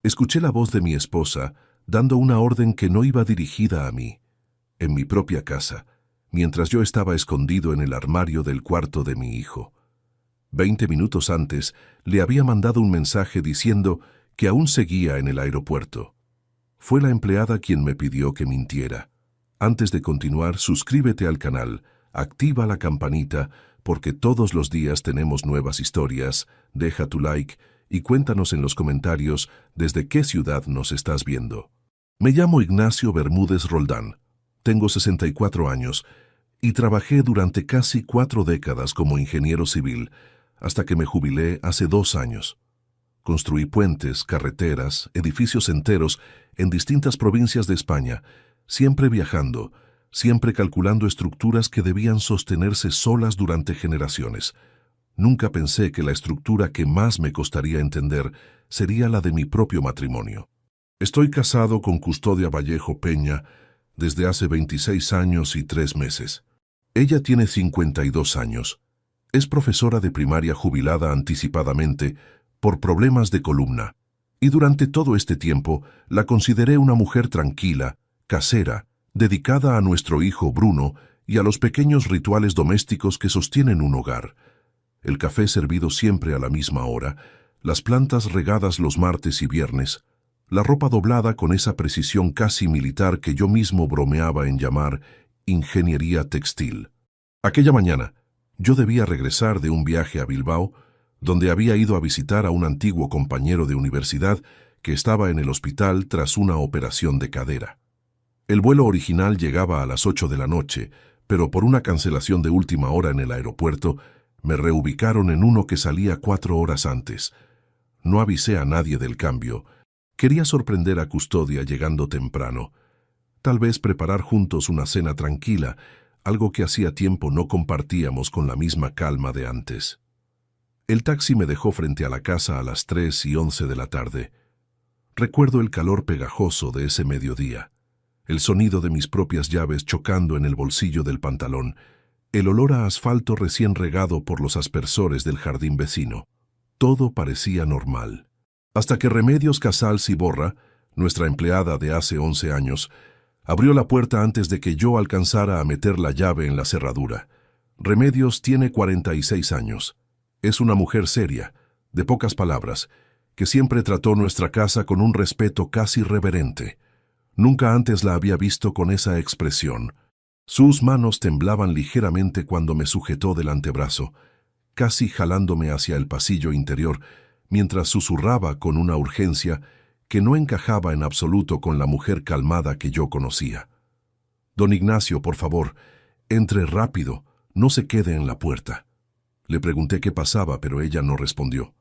Escuché la voz de mi esposa dando una orden que no iba dirigida a mí, en mi propia casa, mientras yo estaba escondido en el armario del cuarto de mi hijo. 20 minutos antes le había mandado un mensaje diciendo que aún seguía en el aeropuerto. Fue la empleada quien me pidió que mintiera. Antes de continuar, suscríbete al canal, activa la campanita, porque todos los días tenemos nuevas historias, deja tu like y cuéntanos en los comentarios desde qué ciudad nos estás viendo. Me llamo Ignacio Bermúdez Roldán, tengo 64 años y trabajé durante casi 4 décadas como ingeniero civil, hasta que me jubilé hace 2 años. Construí puentes, carreteras, edificios enteros en distintas provincias de España, siempre viajando, siempre calculando estructuras que debían sostenerse solas durante generaciones. Nunca pensé que la estructura que más me costaría entender sería la de mi propio matrimonio. Estoy casado con Custodia Vallejo Peña desde hace 26 años y 3 meses. Ella tiene 52 años. Es profesora de primaria jubilada anticipadamente por problemas de columna, y durante todo este tiempo la consideré una mujer tranquila, casera, dedicada a nuestro hijo Bruno y a los pequeños rituales domésticos que sostienen un hogar. El café servido siempre a la misma hora, las plantas regadas los martes y viernes, la ropa doblada con esa precisión casi militar que yo mismo bromeaba en llamar ingeniería textil. Aquella mañana, yo debía regresar de un viaje a Bilbao, donde había ido a visitar a un antiguo compañero de universidad que estaba en el hospital tras una operación de cadera. El vuelo original llegaba a las 8 de la noche, pero por una cancelación de última hora en el aeropuerto, me reubicaron en uno que salía 4 horas antes. No avisé a nadie del cambio. Quería sorprender a Custodia llegando temprano. Tal vez preparar juntos una cena tranquila, algo que hacía tiempo no compartíamos con la misma calma de antes. El taxi me dejó frente a la casa a las 3:11 de la tarde. Recuerdo el calor pegajoso de ese mediodía, el sonido de mis propias llaves chocando en el bolsillo del pantalón, el olor a asfalto recién regado por los aspersores del jardín vecino. Todo parecía normal. Hasta que Remedios Casals Iborra, nuestra empleada de hace 11 años, abrió la puerta antes de que yo alcanzara a meter la llave en la cerradura. Remedios tiene 46 años. Es una mujer seria, de pocas palabras, que siempre trató nuestra casa con un respeto casi reverente. Nunca antes la había visto con esa expresión. Sus manos temblaban ligeramente cuando me sujetó del antebrazo, casi jalándome hacia el pasillo interior, mientras susurraba con una urgencia que no encajaba en absoluto con la mujer calmada que yo conocía. «Don Ignacio, por favor, entre rápido, no se quede en la puerta». Le pregunté qué pasaba, pero ella no respondió.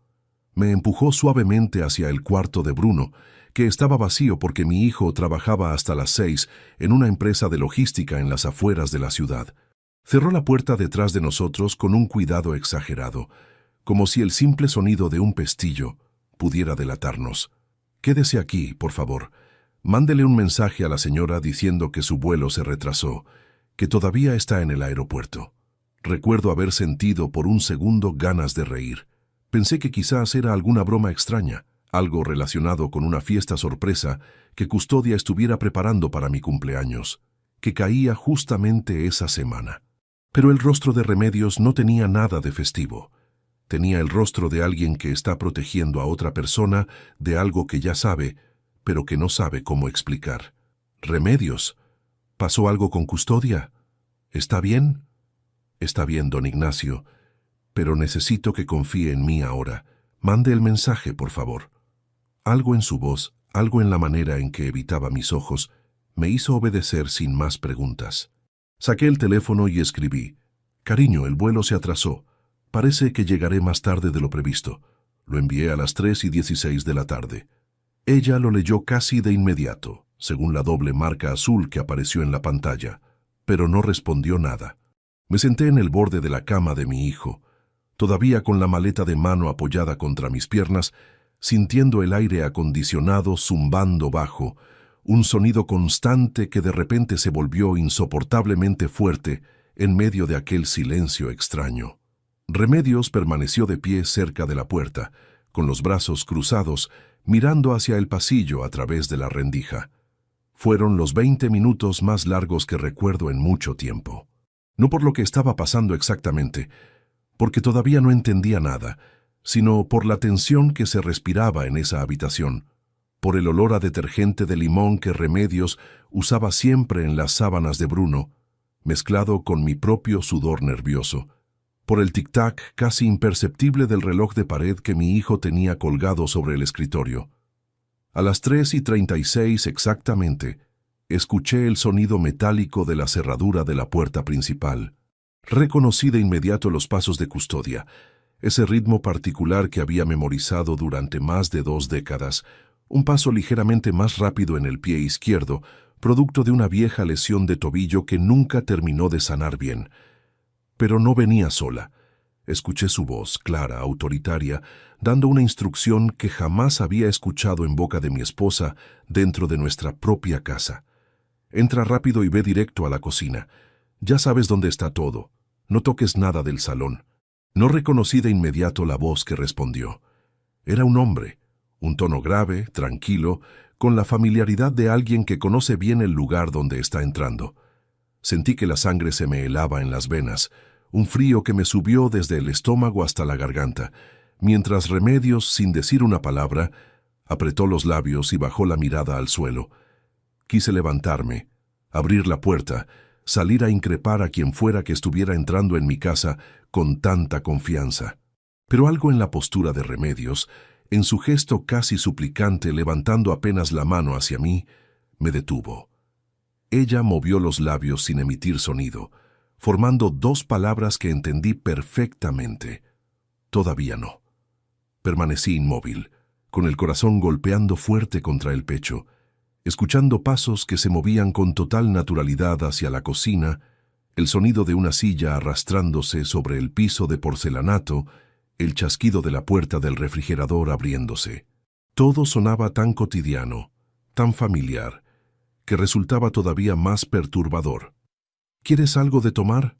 Me empujó suavemente hacia el cuarto de Bruno, que estaba vacío porque mi hijo trabajaba hasta las 6 en una empresa de logística en las afueras de la ciudad. Cerró la puerta detrás de nosotros con un cuidado exagerado, como si el simple sonido de un pestillo pudiera delatarnos. «Quédese aquí, por favor. Mándele un mensaje a la señora diciendo que su vuelo se retrasó, que todavía está en el aeropuerto». Recuerdo haber sentido por un segundo ganas de reír. Pensé que quizás era alguna broma extraña, algo relacionado con una fiesta sorpresa que Custodia estuviera preparando para mi cumpleaños, que caía justamente esa semana. Pero el rostro de Remedios no tenía nada de festivo. Tenía el rostro de alguien que está protegiendo a otra persona de algo que ya sabe, pero que no sabe cómo explicar. «Remedios, ¿pasó algo con Custodia? ¿Está bien?» «Está bien, don Ignacio, pero necesito que confíe en mí ahora. Mande el mensaje, por favor». Algo en su voz, algo en la manera en que evitaba mis ojos, me hizo obedecer sin más preguntas. Saqué el teléfono y escribí: «Cariño, el vuelo se atrasó. Parece que llegaré más tarde de lo previsto». Lo envié a las 3:16 de la tarde. Ella lo leyó casi de inmediato, según la doble marca azul que apareció en la pantalla, pero no respondió nada. Me senté en el borde de la cama de mi hijo, todavía con la maleta de mano apoyada contra mis piernas, sintiendo el aire acondicionado zumbando bajo, un sonido constante que de repente se volvió insoportablemente fuerte en medio de aquel silencio extraño. Remedios permaneció de pie cerca de la puerta, con los brazos cruzados, mirando hacia el pasillo a través de la rendija. Fueron los 20 minutos más largos que recuerdo en mucho tiempo. No por lo que estaba pasando exactamente, porque todavía no entendía nada, sino por la tensión que se respiraba en esa habitación, por el olor a detergente de limón que Remedios usaba siempre en las sábanas de Bruno, mezclado con mi propio sudor nervioso, por el tic-tac casi imperceptible del reloj de pared que mi hijo tenía colgado sobre el escritorio. A las 3:36 exactamente, escuché el sonido metálico de la cerradura de la puerta principal. Reconocí de inmediato los pasos de Custodia, ese ritmo particular que había memorizado durante más de 2 décadas, un paso ligeramente más rápido en el pie izquierdo, producto de una vieja lesión de tobillo que nunca terminó de sanar bien. Pero no venía sola. Escuché su voz, clara, autoritaria, dando una instrucción que jamás había escuchado en boca de mi esposa dentro de nuestra propia casa. Entra rápido y ve directo a la cocina. Ya sabes dónde está todo. No toques nada del salón. No reconocí de inmediato la voz que respondió. Era un hombre, un tono grave, tranquilo, con la familiaridad de alguien que conoce bien el lugar donde está entrando. Sentí que la sangre se me helaba en las venas, un frío que me subió desde el estómago hasta la garganta, mientras Remedios, sin decir una palabra, apretó los labios y bajó la mirada al suelo. Quise levantarme, abrir la puerta, salir a increpar a quien fuera que estuviera entrando en mi casa con tanta confianza. Pero algo en la postura de Remedios, en su gesto casi suplicante levantando apenas la mano hacia mí, me detuvo. Ella movió los labios sin emitir sonido, formando 2 palabras que entendí perfectamente. Todavía no. Permanecí inmóvil, con el corazón golpeando fuerte contra el pecho, escuchando pasos que se movían con total naturalidad hacia la cocina, el sonido de una silla arrastrándose sobre el piso de porcelanato, el chasquido de la puerta del refrigerador abriéndose. Todo sonaba tan cotidiano, tan familiar, que resultaba todavía más perturbador. ¿Quieres algo de tomar?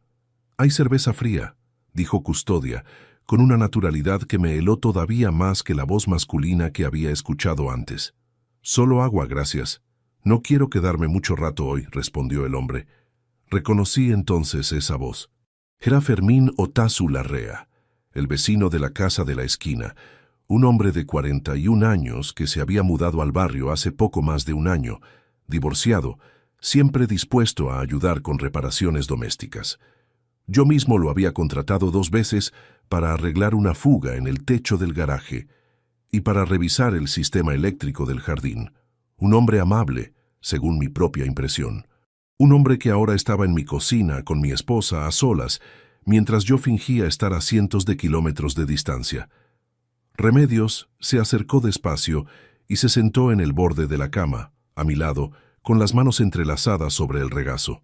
Hay cerveza fría, dijo Custodia, con una naturalidad que me heló todavía más que la voz masculina que había escuchado antes. Solo agua, gracias. No quiero quedarme mucho rato hoy, respondió el hombre. Reconocí entonces esa voz. Era Fermín Otazu Larrea, el vecino de la casa de la esquina, un hombre de 41 años que se había mudado al barrio hace poco más de un año, divorciado, siempre dispuesto a ayudar con reparaciones domésticas. Yo mismo lo había contratado 2 veces para arreglar una fuga en el techo del garaje y para revisar el sistema eléctrico del jardín. Un hombre amable, según mi propia impresión. Un hombre que ahora estaba en mi cocina con mi esposa a solas, mientras yo fingía estar a cientos de kilómetros de distancia. Remedios se acercó despacio y se sentó en el borde de la cama, a mi lado, con las manos entrelazadas sobre el regazo.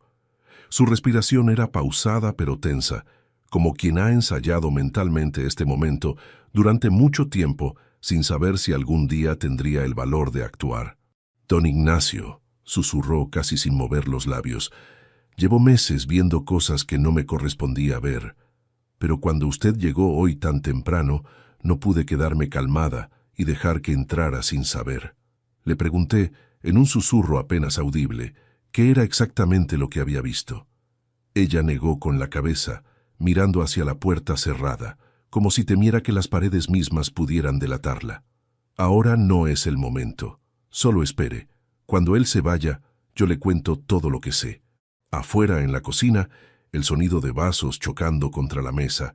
Su respiración era pausada pero tensa, como quien ha ensayado mentalmente este momento durante mucho tiempo sin saber si algún día tendría el valor de actuar. «Don Ignacio», susurró casi sin mover los labios, «llevo meses viendo cosas que no me correspondía ver, pero cuando usted llegó hoy tan temprano, no pude quedarme calmada y dejar que entrara sin saber». Le pregunté, en un susurro apenas audible, qué era exactamente lo que había visto. Ella negó con la cabeza, mirando hacia la puerta cerrada, como si temiera que las paredes mismas pudieran delatarla. «Ahora no es el momento. Solo espere. Cuando él se vaya, yo le cuento todo lo que sé». Afuera, en la cocina, el sonido de vasos chocando contra la mesa,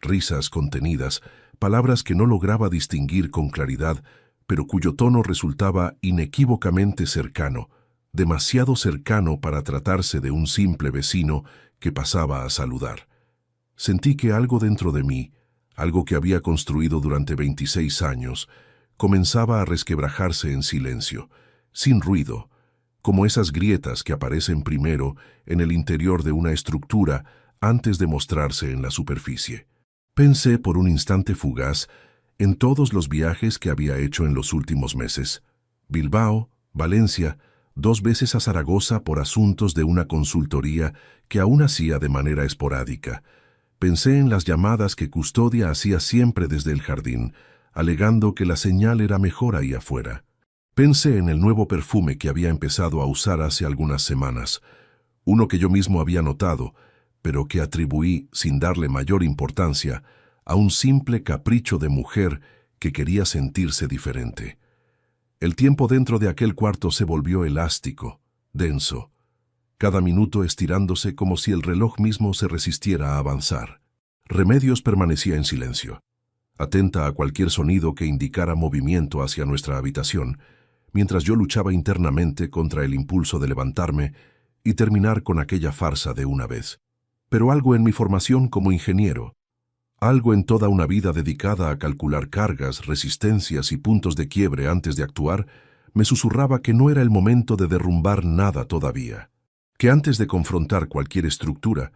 risas contenidas, palabras que no lograba distinguir con claridad, pero cuyo tono resultaba inequívocamente cercano, demasiado cercano para tratarse de un simple vecino que pasaba a saludar. Sentí que algo dentro de mí, algo que había construido durante 26 años, comenzaba a resquebrajarse en silencio, sin ruido, como esas grietas que aparecen primero en el interior de una estructura antes de mostrarse en la superficie. Pensé por un instante fugaz en todos los viajes que había hecho en los últimos meses. Bilbao, Valencia, 2 veces a Zaragoza por asuntos de una consultoría que aún hacía de manera esporádica. Pensé en las llamadas que Custodia hacía siempre desde el jardín, alegando que la señal era mejor ahí afuera. Pensé en el nuevo perfume que había empezado a usar hace algunas semanas, uno que yo mismo había notado, pero que atribuí, sin darle mayor importancia, a un simple capricho de mujer que quería sentirse diferente. El tiempo dentro de aquel cuarto se volvió elástico, denso, cada minuto estirándose como si el reloj mismo se resistiera a avanzar. Remedios permanecía en silencio, atenta a cualquier sonido que indicara movimiento hacia nuestra habitación, mientras yo luchaba internamente contra el impulso de levantarme y terminar con aquella farsa de una vez. Pero algo en mi formación como ingeniero, algo en toda una vida dedicada a calcular cargas, resistencias y puntos de quiebre antes de actuar, me susurraba que no era el momento de derrumbar nada todavía, que antes de confrontar cualquier estructura,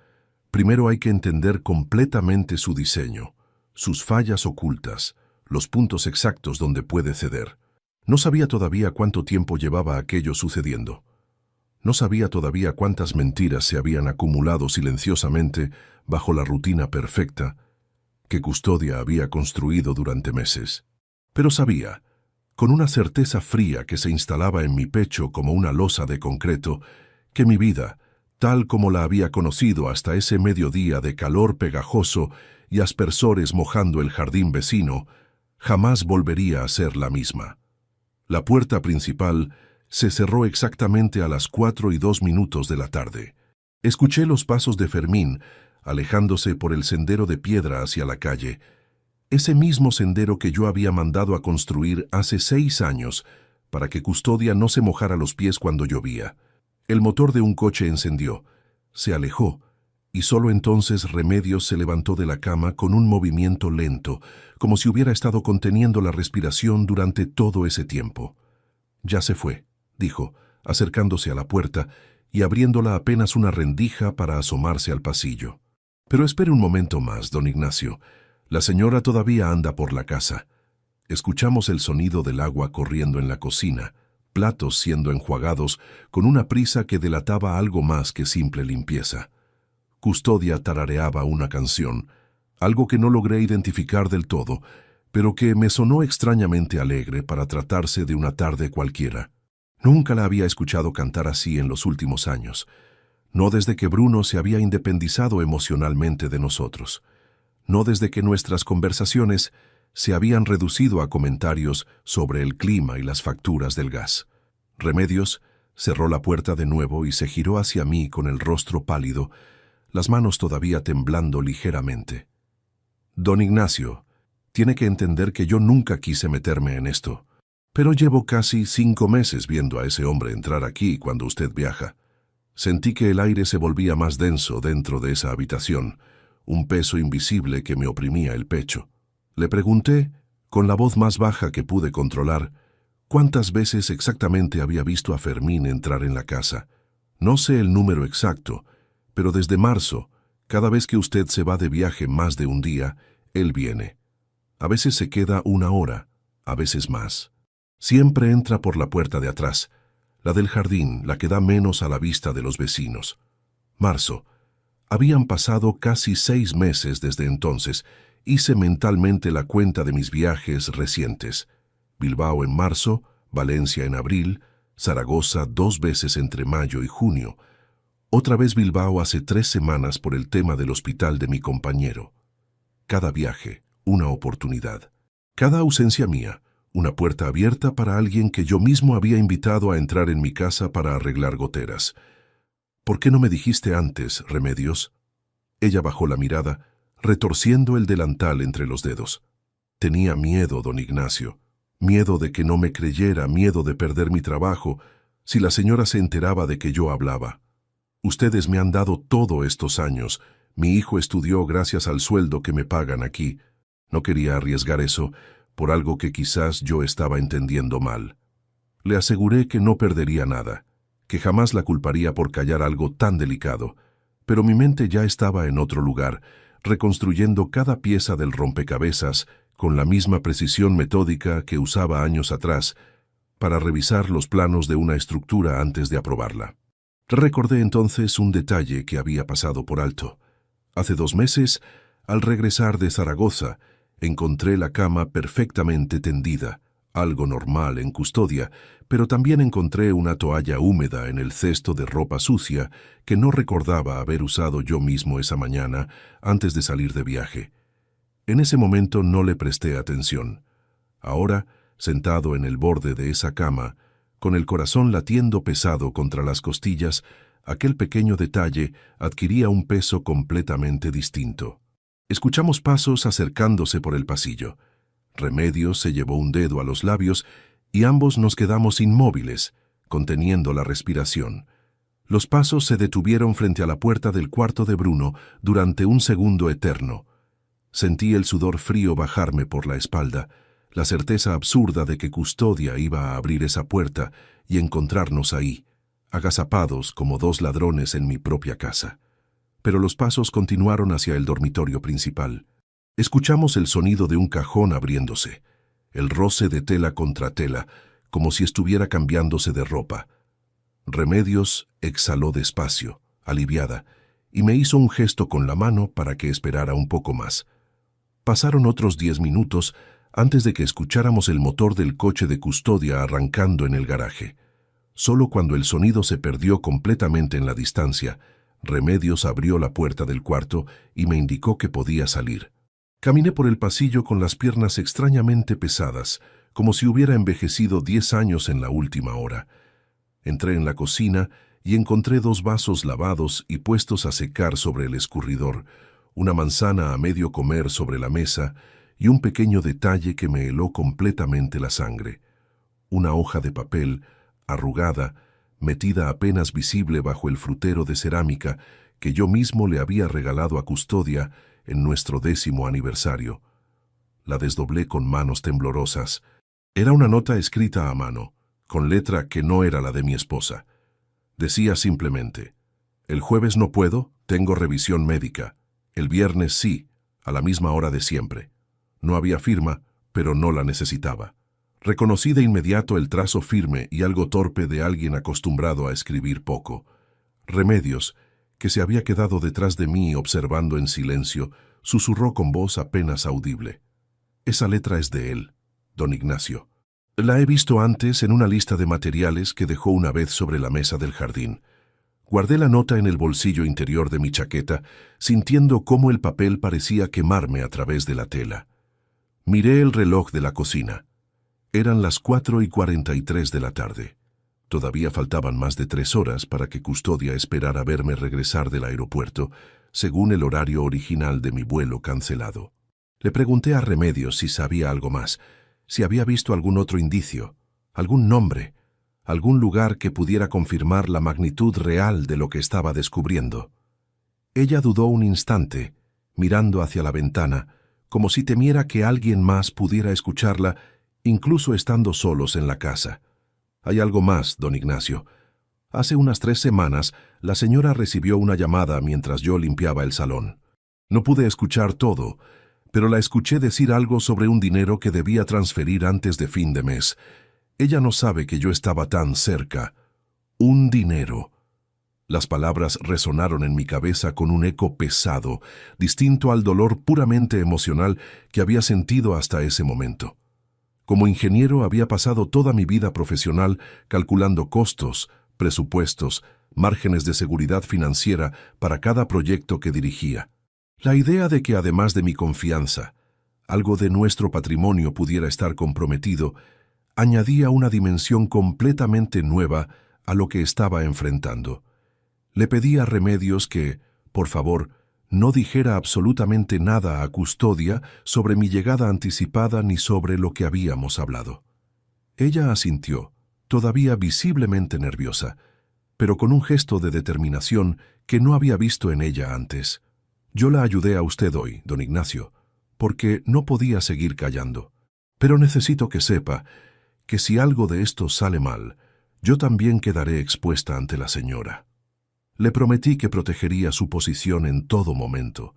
primero hay que entender completamente su diseño, sus fallas ocultas, los puntos exactos donde puede ceder. No sabía todavía cuánto tiempo llevaba aquello sucediendo. No sabía todavía cuántas mentiras se habían acumulado silenciosamente bajo la rutina perfecta que Custodia había construido durante meses. Pero sabía, con una certeza fría que se instalaba en mi pecho como una losa de concreto, que mi vida, tal como la había conocido hasta ese mediodía de calor pegajoso y aspersores mojando el jardín vecino, jamás volvería a ser la misma. La puerta principal se cerró exactamente a las 4:02 de la tarde. Escuché los pasos de Fermín, alejándose por el sendero de piedra hacia la calle, ese mismo sendero que yo había mandado a construir hace 6 años para que Custodia no se mojara los pies cuando llovía. El motor de un coche encendió, se alejó, y solo entonces Remedios se levantó de la cama con un movimiento lento, como si hubiera estado conteniendo la respiración durante todo ese tiempo. «Ya se fue», dijo, acercándose a la puerta y abriéndola apenas una rendija para asomarse al pasillo. «Pero espere un momento más, don Ignacio. La señora todavía anda por la casa». Escuchamos el sonido del agua corriendo en la cocina, platos siendo enjuagados con una prisa que delataba algo más que simple limpieza. Custodia tarareaba una canción, algo que no logré identificar del todo, pero que me sonó extrañamente alegre para tratarse de una tarde cualquiera. Nunca la había escuchado cantar así en los últimos años, no desde que Bruno se había independizado emocionalmente de nosotros, no desde que nuestras conversaciones se habían reducido a comentarios sobre el clima y las facturas del gas. Remedios cerró la puerta de nuevo y se giró hacia mí con el rostro pálido, las manos todavía temblando ligeramente. «Don Ignacio, tiene que entender que yo nunca quise meterme en esto, pero llevo casi 5 meses viendo a ese hombre entrar aquí cuando usted viaja. Sentí que el aire se volvía más denso dentro de esa habitación, un peso invisible que me oprimía el pecho. Le pregunté, con la voz más baja que pude controlar, cuántas veces exactamente había visto a Fermín entrar en la casa. No sé el número exacto, pero desde marzo, cada vez que usted se va de viaje más de un día, él viene. A veces se queda 1 hora, a veces más. Siempre entra por la puerta de atrás, la del jardín, la que da menos a la vista de los vecinos. Marzo. Habían pasado casi 6 meses desde entonces. Hice mentalmente la cuenta de mis viajes recientes. Bilbao en marzo, Valencia en abril, Zaragoza 2 veces entre mayo y junio. Otra vez Bilbao hace 3 semanas por el tema del hospital de mi compañero. Cada viaje, una oportunidad. Cada ausencia mía, una puerta abierta para alguien que yo mismo había invitado a entrar en mi casa para arreglar goteras. «¿Por qué no me dijiste antes, Remedios?» Ella bajó la mirada, retorciendo el delantal entre los dedos. «Tenía miedo, don Ignacio. Miedo de que no me creyera, miedo de perder mi trabajo, si la señora se enteraba de que yo hablaba. Ustedes me han dado todo estos años. Mi hijo estudió gracias al sueldo que me pagan aquí. No quería arriesgar eso por algo que quizás yo estaba entendiendo mal. Le aseguré que no perdería nada, que jamás la culparía por callar algo tan delicado, pero mi mente ya estaba en otro lugar, reconstruyendo cada pieza del rompecabezas con la misma precisión metódica que usaba años atrás para revisar los planos de una estructura antes de aprobarla. Recordé entonces un detalle que había pasado por alto. Hace 2 meses, al regresar de Zaragoza, Encontré la cama perfectamente tendida, algo normal en Custodia, pero también encontré una toalla húmeda en el cesto de ropa sucia que no recordaba haber usado yo mismo esa mañana antes de salir de viaje. En ese momento no le presté atención. Ahora, sentado en el borde de esa cama, con el corazón latiendo pesado contra las costillas, aquel pequeño detalle adquiría un peso completamente distinto. Escuchamos pasos acercándose por el pasillo. Remedios se llevó un dedo a los labios y ambos nos quedamos inmóviles, conteniendo la respiración. Los pasos se detuvieron frente a la puerta del cuarto de Bruno durante un segundo eterno. Sentí el sudor frío bajarme por la espalda, la certeza absurda de que Custodia iba a abrir esa puerta y encontrarnos ahí, agazapados como dos ladrones en mi propia casa. Pero los pasos continuaron hacia el dormitorio principal. Escuchamos el sonido de un cajón abriéndose, el roce de tela contra tela, como si estuviera cambiándose de ropa. Remedios exhaló despacio, aliviada, y me hizo un gesto con la mano para que esperara un poco más. Pasaron otros 10 minutos antes de que escucháramos el motor del coche de Custodia arrancando en el garaje. Solo cuando el sonido se perdió completamente en la distancia, Remedios abrió la puerta del cuarto y me indicó que podía salir. Caminé por el pasillo con las piernas extrañamente pesadas, como si hubiera envejecido 10 años en la última hora. Entré en la cocina y encontré 2 vasos lavados y puestos a secar sobre el escurridor, una manzana a medio comer sobre la mesa y un pequeño detalle que me heló completamente la sangre. Una hoja de papel, arrugada, metida apenas visible bajo el frutero de cerámica que yo mismo le había regalado a Custodia en nuestro 10º aniversario. La desdoblé con manos temblorosas. Era una nota escrita a mano, con letra que no era la de mi esposa. Decía simplemente: «El jueves no puedo, tengo revisión médica. El viernes sí, a la misma hora de siempre». No había firma, pero no la necesitaba. Reconocí de inmediato el trazo firme y algo torpe de alguien acostumbrado a escribir poco. Remedios, que se había quedado detrás de mí observando en silencio, susurró con voz apenas audible: «Esa letra es de él, don Ignacio. La he visto antes en una lista de materiales que dejó una vez sobre la mesa del jardín». Guardé la nota en el bolsillo interior de mi chaqueta, sintiendo cómo el papel parecía quemarme a través de la tela. Miré el reloj de la cocina. Eran las 4:43 de la tarde. Todavía faltaban más de 3 horas para que Custodia esperara verme regresar del aeropuerto, según el horario original de mi vuelo cancelado. Le pregunté a Remedios si sabía algo más, si había visto algún otro indicio, algún nombre, algún lugar que pudiera confirmar la magnitud real de lo que estaba descubriendo. Ella dudó un instante, mirando hacia la ventana, como si temiera que alguien más pudiera escucharla, incluso estando solos en la casa. «Hay algo más, don Ignacio. Hace unas 3 semanas, la señora recibió una llamada mientras yo limpiaba el salón. No pude escuchar todo, pero la escuché decir algo sobre un dinero que debía transferir antes de fin de mes. Ella no sabe que yo estaba tan cerca. Un dinero». Las palabras resonaron en mi cabeza con un eco pesado, distinto al dolor puramente emocional que había sentido hasta ese momento. Como ingeniero había pasado toda mi vida profesional calculando costos, presupuestos, márgenes de seguridad financiera para cada proyecto que dirigía. La idea de que además de mi confianza, algo de nuestro patrimonio pudiera estar comprometido, añadía una dimensión completamente nueva a lo que estaba enfrentando. Le pedí a Remedios que, por favor, no dijera absolutamente nada a Custodia sobre mi llegada anticipada ni sobre lo que habíamos hablado. Ella asintió, todavía visiblemente nerviosa, pero con un gesto de determinación que no había visto en ella antes. «Yo la ayudé a usted hoy, don Ignacio, porque no podía seguir callando. Pero necesito que sepa que si algo de esto sale mal, yo también quedaré expuesta ante la señora». Le prometí que protegería su posición en todo momento,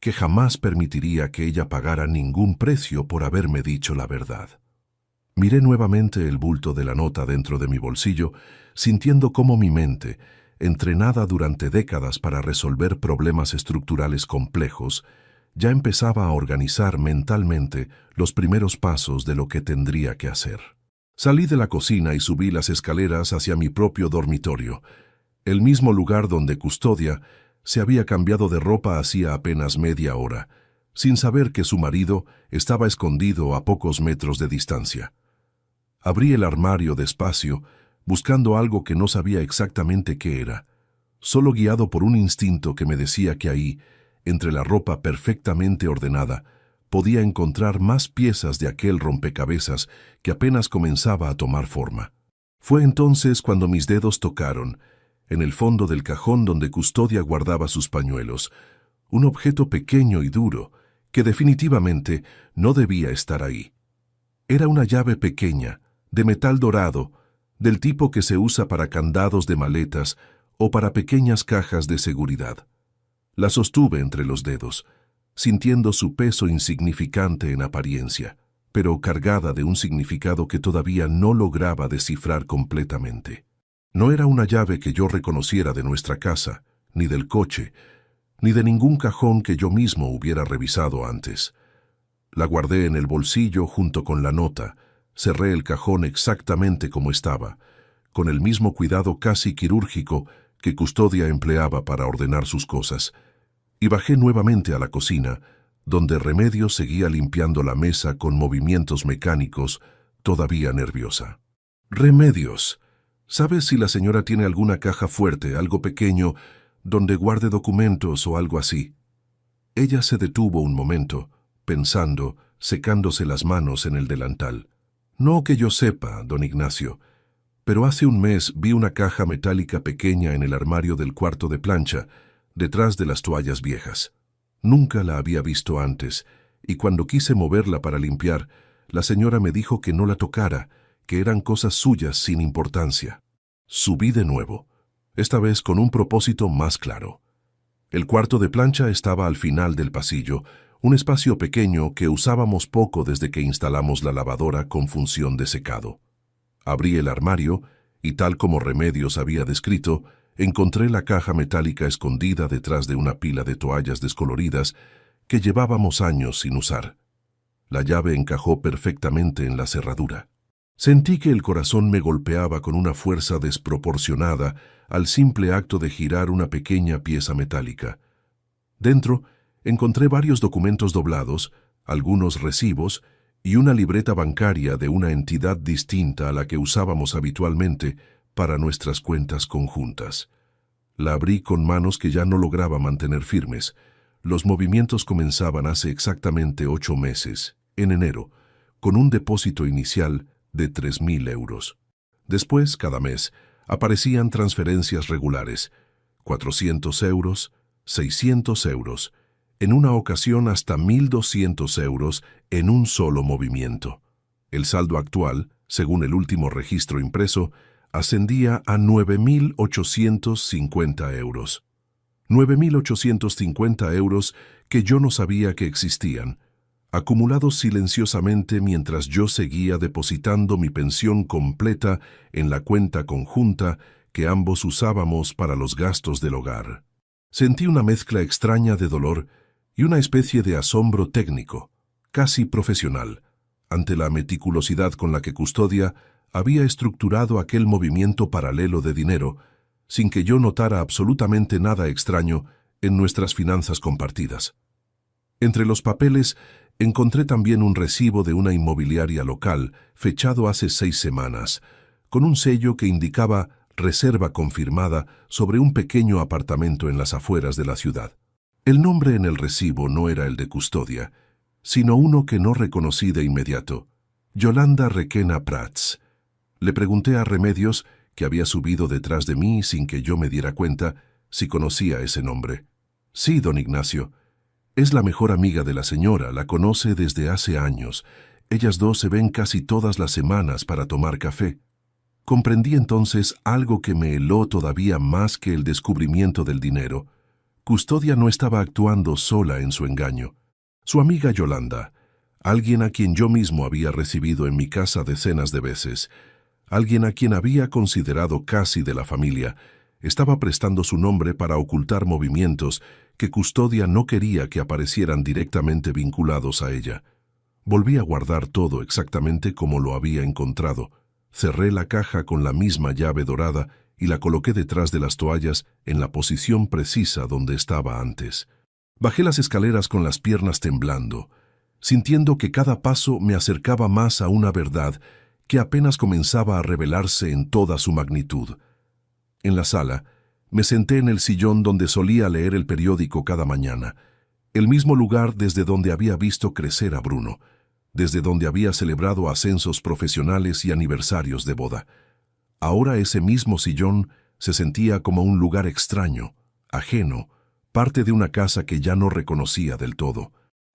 que jamás permitiría que ella pagara ningún precio por haberme dicho la verdad. Miré nuevamente el bulto de la nota dentro de mi bolsillo, sintiendo cómo mi mente, entrenada durante décadas para resolver problemas estructurales complejos, ya empezaba a organizar mentalmente los primeros pasos de lo que tendría que hacer. Salí de la cocina y subí las escaleras hacia mi propio dormitorio, el mismo lugar donde Custodia se había cambiado de ropa hacía apenas media hora, sin saber que su marido estaba escondido a pocos metros de distancia. Abrí el armario despacio, buscando algo que no sabía exactamente qué era, solo guiado por un instinto que me decía que ahí, entre la ropa perfectamente ordenada, podía encontrar más piezas de aquel rompecabezas que apenas comenzaba a tomar forma. Fue entonces cuando mis dedos tocaron, en el fondo del cajón donde Custodia guardaba sus pañuelos, un objeto pequeño y duro que definitivamente no debía estar ahí. Era una llave pequeña, de metal dorado, del tipo que se usa para candados de maletas o para pequeñas cajas de seguridad. La sostuve entre los dedos, sintiendo su peso insignificante en apariencia, pero cargada de un significado que todavía no lograba descifrar completamente. No era una llave que yo reconociera de nuestra casa, ni del coche, ni de ningún cajón que yo mismo hubiera revisado antes. La guardé en el bolsillo junto con la nota, cerré el cajón exactamente como estaba, con el mismo cuidado casi quirúrgico que Custodia empleaba para ordenar sus cosas, y bajé nuevamente a la cocina, donde Remedios seguía limpiando la mesa con movimientos mecánicos, todavía nerviosa. «Remedios, ¿sabes si la señora tiene alguna caja fuerte, algo pequeño, donde guarde documentos o algo así?» Ella se detuvo un momento, pensando, secándose las manos en el delantal. «No que yo sepa, don Ignacio, pero hace un mes vi una caja metálica pequeña en el armario del cuarto de plancha, detrás de las toallas viejas. Nunca la había visto antes, y cuando quise moverla para limpiar, la señora me dijo que no la tocara, que eran cosas suyas sin importancia». Subí de nuevo, esta vez con un propósito más claro. El cuarto de plancha estaba al final del pasillo, un espacio pequeño que usábamos poco desde que instalamos la lavadora con función de secado. Abrí el armario y, tal como Remedios había descrito, encontré la caja metálica escondida detrás de una pila de toallas descoloridas que llevábamos años sin usar. La llave encajó perfectamente en la cerradura. Sentí que el corazón me golpeaba con una fuerza desproporcionada al simple acto de girar una pequeña pieza metálica. Dentro encontré varios documentos doblados, algunos recibos y una libreta bancaria de una entidad distinta a la que usábamos habitualmente para nuestras cuentas conjuntas. La abrí con manos que ya no lograba mantener firmes. Los movimientos comenzaban hace exactamente 8 meses, en enero, con un depósito inicial de 3.000 euros. Después, cada mes, aparecían transferencias regulares, 400 euros, 600 euros, en una ocasión hasta 1.200 euros en un solo movimiento. El saldo actual, según el último registro impreso, ascendía a 9.850 euros. 9.850 euros que yo no sabía que existían, acumulados silenciosamente mientras yo seguía depositando mi pensión completa en la cuenta conjunta que ambos usábamos para los gastos del hogar. Sentí una mezcla extraña de dolor y una especie de asombro técnico, casi profesional, ante la meticulosidad con la que Custodia había estructurado aquel movimiento paralelo de dinero, sin que yo notara absolutamente nada extraño en nuestras finanzas compartidas. Entre los papeles encontré también un recibo de una inmobiliaria local, fechado hace 6 semanas, con un sello que indicaba reserva confirmada sobre un pequeño apartamento en las afueras de la ciudad. El nombre en el recibo no era el de Custodia, sino uno que no reconocí de inmediato: Yolanda Requena Prats. Le pregunté a Remedios, que había subido detrás de mí sin que yo me diera cuenta, si conocía ese nombre. «Sí, don Ignacio. Es la mejor amiga de la señora, la conoce desde hace años. Ellas dos se ven casi todas las semanas para tomar café». Comprendí entonces algo que me heló todavía más que el descubrimiento del dinero. Custodia no estaba actuando sola en su engaño. Su amiga Yolanda, alguien a quien yo mismo había recibido en mi casa decenas de veces, alguien a quien había considerado casi de la familia, estaba prestando su nombre para ocultar movimientos que Custodia no quería que aparecieran directamente vinculados a ella. Volví a guardar todo exactamente como lo había encontrado. Cerré la caja con la misma llave dorada y la coloqué detrás de las toallas en la posición precisa donde estaba antes. Bajé las escaleras con las piernas temblando, sintiendo que cada paso me acercaba más a una verdad que apenas comenzaba a revelarse en toda su magnitud. En la sala, me senté en el sillón donde solía leer el periódico cada mañana, el mismo lugar desde donde había visto crecer a Bruno, desde donde había celebrado ascensos profesionales y aniversarios de boda. Ahora ese mismo sillón se sentía como un lugar extraño, ajeno, parte de una casa que ya no reconocía del todo.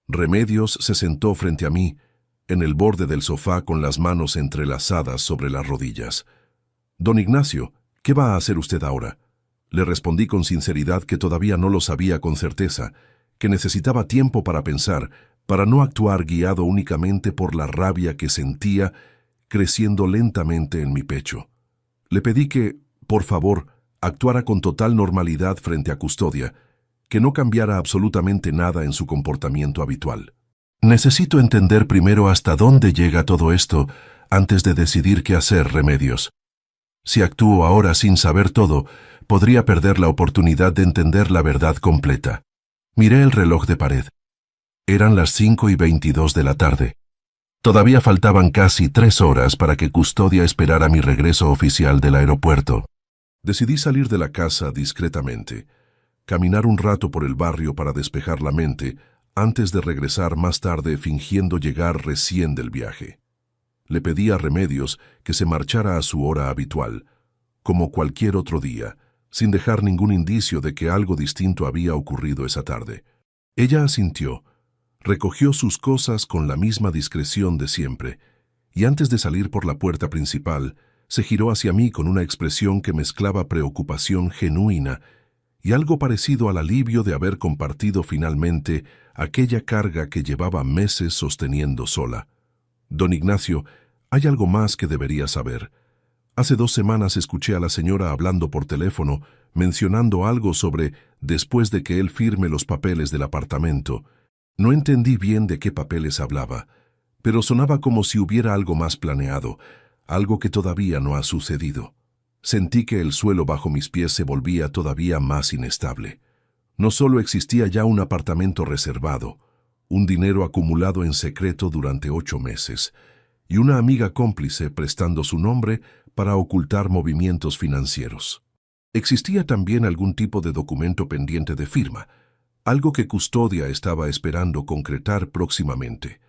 Remedios se sentó frente a mí, en el borde del sofá con las manos entrelazadas sobre las rodillas. «Don Ignacio, ¿qué va a hacer usted ahora?». Le respondí con sinceridad que todavía no lo sabía con certeza, que necesitaba tiempo para pensar, para no actuar guiado únicamente por la rabia que sentía creciendo lentamente en mi pecho. Le pedí que, por favor, actuara con total normalidad frente a Custodia, que no cambiara absolutamente nada en su comportamiento habitual. «Necesito entender primero hasta dónde llega todo esto antes de decidir qué hacer, Remedios. Si actúo ahora sin saber todo, podría perder la oportunidad de entender la verdad completa». Miré el reloj de pared. Eran las 5:22 de la tarde. Todavía faltaban casi 3 horas para que Custodia esperara mi regreso oficial del aeropuerto. Decidí salir de la casa discretamente, caminar un rato por el barrio para despejar la mente, antes de regresar más tarde fingiendo llegar recién del viaje. Le pedí a Remedios que se marchara a su hora habitual, como cualquier otro día, sin dejar ningún indicio de que algo distinto había ocurrido esa tarde. Ella asintió, recogió sus cosas con la misma discreción de siempre, y antes de salir por la puerta principal, se giró hacia mí con una expresión que mezclaba preocupación genuina y algo parecido al alivio de haber compartido finalmente aquella carga que llevaba meses sosteniendo sola. «Don Ignacio, hay algo más que debería saber. Hace 2 semanas escuché a la señora hablando por teléfono, mencionando algo sobre después de que él firme los papeles del apartamento. No entendí bien de qué papeles hablaba, pero sonaba como si hubiera algo más planeado, algo que todavía no ha sucedido. Sentí que el suelo bajo mis pies se volvía todavía más inestable. No solo existía ya un apartamento reservado, un dinero acumulado en secreto durante 8 meses, y una amiga cómplice prestando su nombre para ocultar movimientos financieros. Existía también algún tipo de documento pendiente de firma, algo que Custodia estaba esperando concretar próximamente,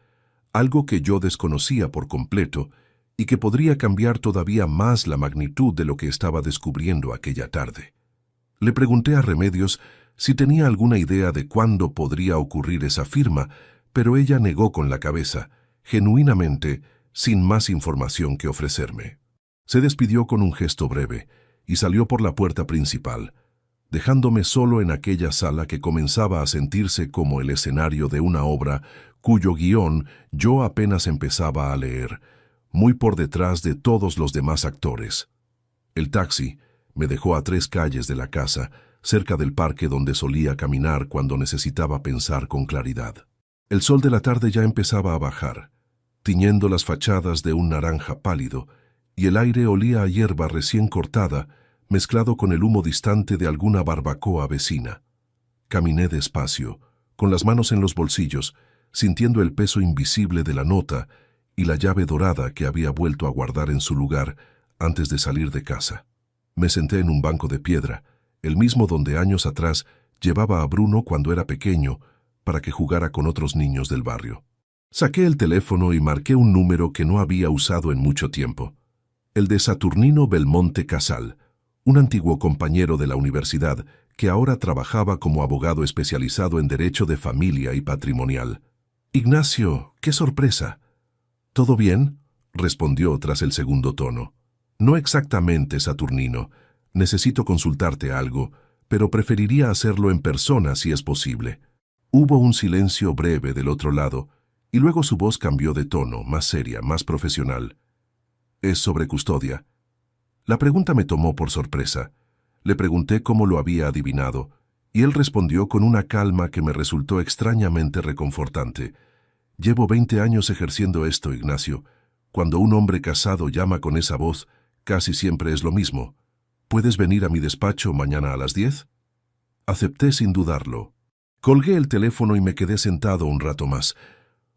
algo que yo desconocía por completo y que podría cambiar todavía más la magnitud de lo que estaba descubriendo aquella tarde. Le pregunté a Remedios si tenía alguna idea de cuándo podría ocurrir esa firma, pero ella negó con la cabeza, genuinamente, sin más información que ofrecerme. Se despidió con un gesto breve y salió por la puerta principal, dejándome solo en aquella sala que comenzaba a sentirse como el escenario de una obra cuyo guión yo apenas empezaba a leer, muy por detrás de todos los demás actores. El taxi me dejó a 3 calles de la casa, cerca del parque donde solía caminar cuando necesitaba pensar con claridad. El sol de la tarde ya empezaba a bajar, tiñendo las fachadas de un naranja pálido, y el aire olía a hierba recién cortada, mezclado con el humo distante de alguna barbacoa vecina. Caminé despacio, con las manos en los bolsillos, sintiendo el peso invisible de la nota y la llave dorada que había vuelto a guardar en su lugar antes de salir de casa. Me senté en un banco de piedra, el mismo donde años atrás llevaba a Bruno cuando era pequeño para que jugara con otros niños del barrio. Saqué el teléfono y marqué un número que no había usado en mucho tiempo, el de Saturnino Belmonte Casal, un antiguo compañero de la universidad que ahora trabajaba como abogado especializado en derecho de familia y patrimonial. «Ignacio, qué sorpresa». «¿Todo bien?», respondió tras el segundo tono. «No exactamente, Saturnino. Necesito consultarte algo, pero preferiría hacerlo en persona si es posible». Hubo un silencio breve del otro lado, y luego su voz cambió de tono, más seria, más profesional. «Es sobre Custodia». La pregunta me tomó por sorpresa. Le pregunté cómo lo había adivinado, Y él respondió con una calma que me resultó extrañamente reconfortante. Llevo 20 años ejerciendo esto, Ignacio. Cuando un hombre casado llama con esa voz, casi siempre es lo mismo. ¿Puedes venir a mi despacho mañana a las 10? Acepté sin dudarlo. Colgué el teléfono y me quedé sentado un rato más,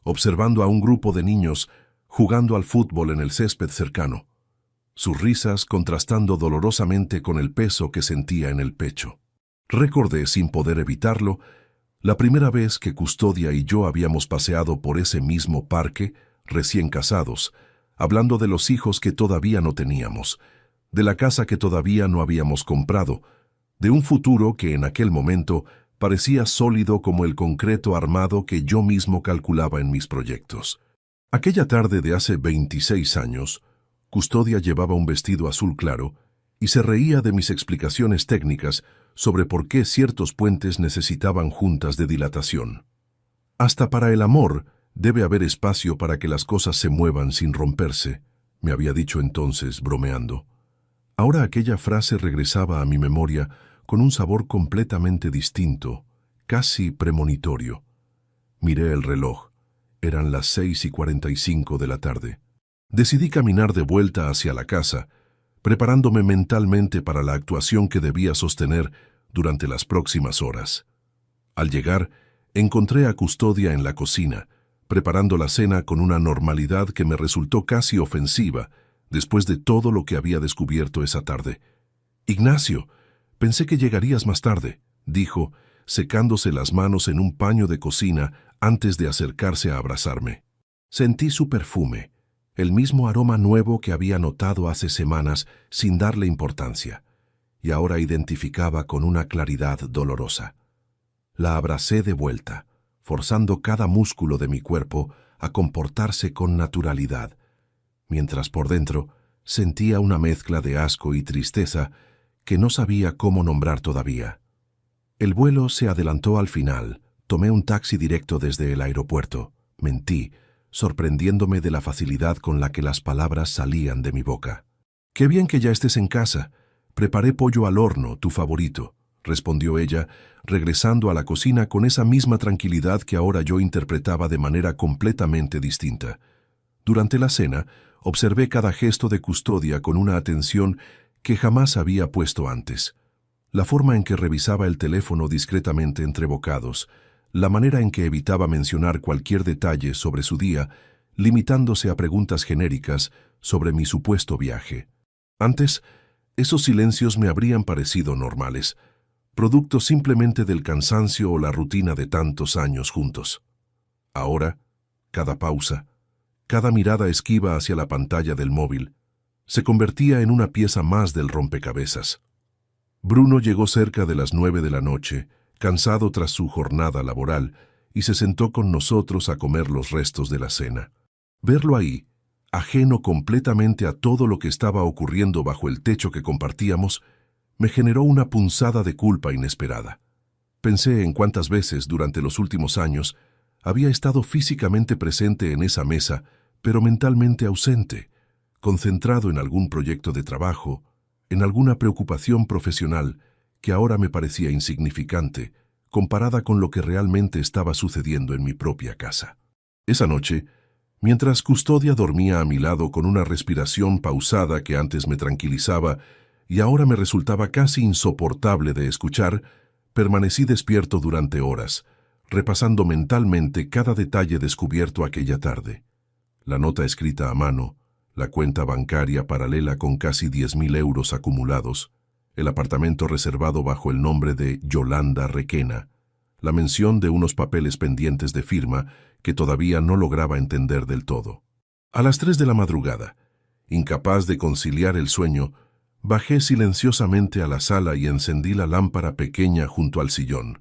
observando a un grupo de niños jugando al fútbol en el césped cercano, sus risas contrastando dolorosamente con el peso que sentía en el pecho. Recordé, sin poder evitarlo, la primera vez que Custodia y yo habíamos paseado por ese mismo parque, recién casados, hablando de los hijos que todavía no teníamos, de la casa que todavía no habíamos comprado, de un futuro que en aquel momento parecía sólido como el concreto armado que yo mismo calculaba en mis proyectos. Aquella tarde de hace 26 años, Custodia llevaba un vestido azul claro y se reía de mis explicaciones técnicas sobre por qué ciertos puentes necesitaban juntas de dilatación. Hasta para el amor debe haber espacio para que las cosas se muevan sin romperse, me había dicho entonces, bromeando. Ahora aquella frase regresaba a mi memoria con un sabor completamente distinto, casi premonitorio. Miré el reloj. Eran las 6:45 de la tarde. Decidí caminar de vuelta hacia la casa, preparándome mentalmente para la actuación que debía sostener durante las próximas horas. Al llegar, encontré a Custodia en la cocina, preparando la cena con una normalidad que me resultó casi ofensiva después de todo lo que había descubierto esa tarde. «Ignacio, pensé que llegarías más tarde», dijo, secándose las manos en un paño de cocina antes de acercarse a abrazarme. Sentí su perfume, el mismo aroma nuevo que había notado hace semanas sin darle importancia, y ahora identificaba con una claridad dolorosa. La abracé de vuelta, forzando cada músculo de mi cuerpo a comportarse con naturalidad, mientras por dentro sentía una mezcla de asco y tristeza que no sabía cómo nombrar todavía. El vuelo se adelantó al final. Tomé un taxi directo desde el aeropuerto. Mentí, sorprendiéndome de la facilidad con la que las palabras salían de mi boca. «Qué bien que ya estés en casa. Preparé pollo al horno, tu favorito», respondió ella, regresando a la cocina con esa misma tranquilidad que ahora yo interpretaba de manera completamente distinta. Durante la cena, observé cada gesto de Custodia con una atención que jamás había puesto antes. La forma en que revisaba el teléfono discretamente entre bocados, la manera en que evitaba mencionar cualquier detalle sobre su día, limitándose a preguntas genéricas sobre mi supuesto viaje. Antes, esos silencios me habrían parecido normales, producto simplemente del cansancio o la rutina de tantos años juntos. Ahora, cada pausa, cada mirada esquiva hacia la pantalla del móvil, se convertía en una pieza más del rompecabezas. Bruno llegó cerca de las 9 de la noche, cansado tras su jornada laboral, y se sentó con nosotros a comer los restos de la cena. Verlo ahí, ajeno completamente a todo lo que estaba ocurriendo bajo el techo que compartíamos, me generó una punzada de culpa inesperada. Pensé en cuántas veces durante los últimos años había estado físicamente presente en esa mesa, pero mentalmente ausente, concentrado en algún proyecto de trabajo, en alguna preocupación profesional que ahora me parecía insignificante, comparada con lo que realmente estaba sucediendo en mi propia casa. Esa noche, mientras Custodia dormía a mi lado con una respiración pausada que antes me tranquilizaba y ahora me resultaba casi insoportable de escuchar, permanecí despierto durante horas, repasando mentalmente cada detalle descubierto aquella tarde. La nota escrita a mano, la cuenta bancaria paralela con casi 10.000 euros acumulados, el apartamento reservado bajo el nombre de Yolanda Requena, la mención de unos papeles pendientes de firma que todavía no lograba entender del todo. A las 3 de la madrugada, incapaz de conciliar el sueño, bajé silenciosamente a la sala y encendí la lámpara pequeña junto al sillón.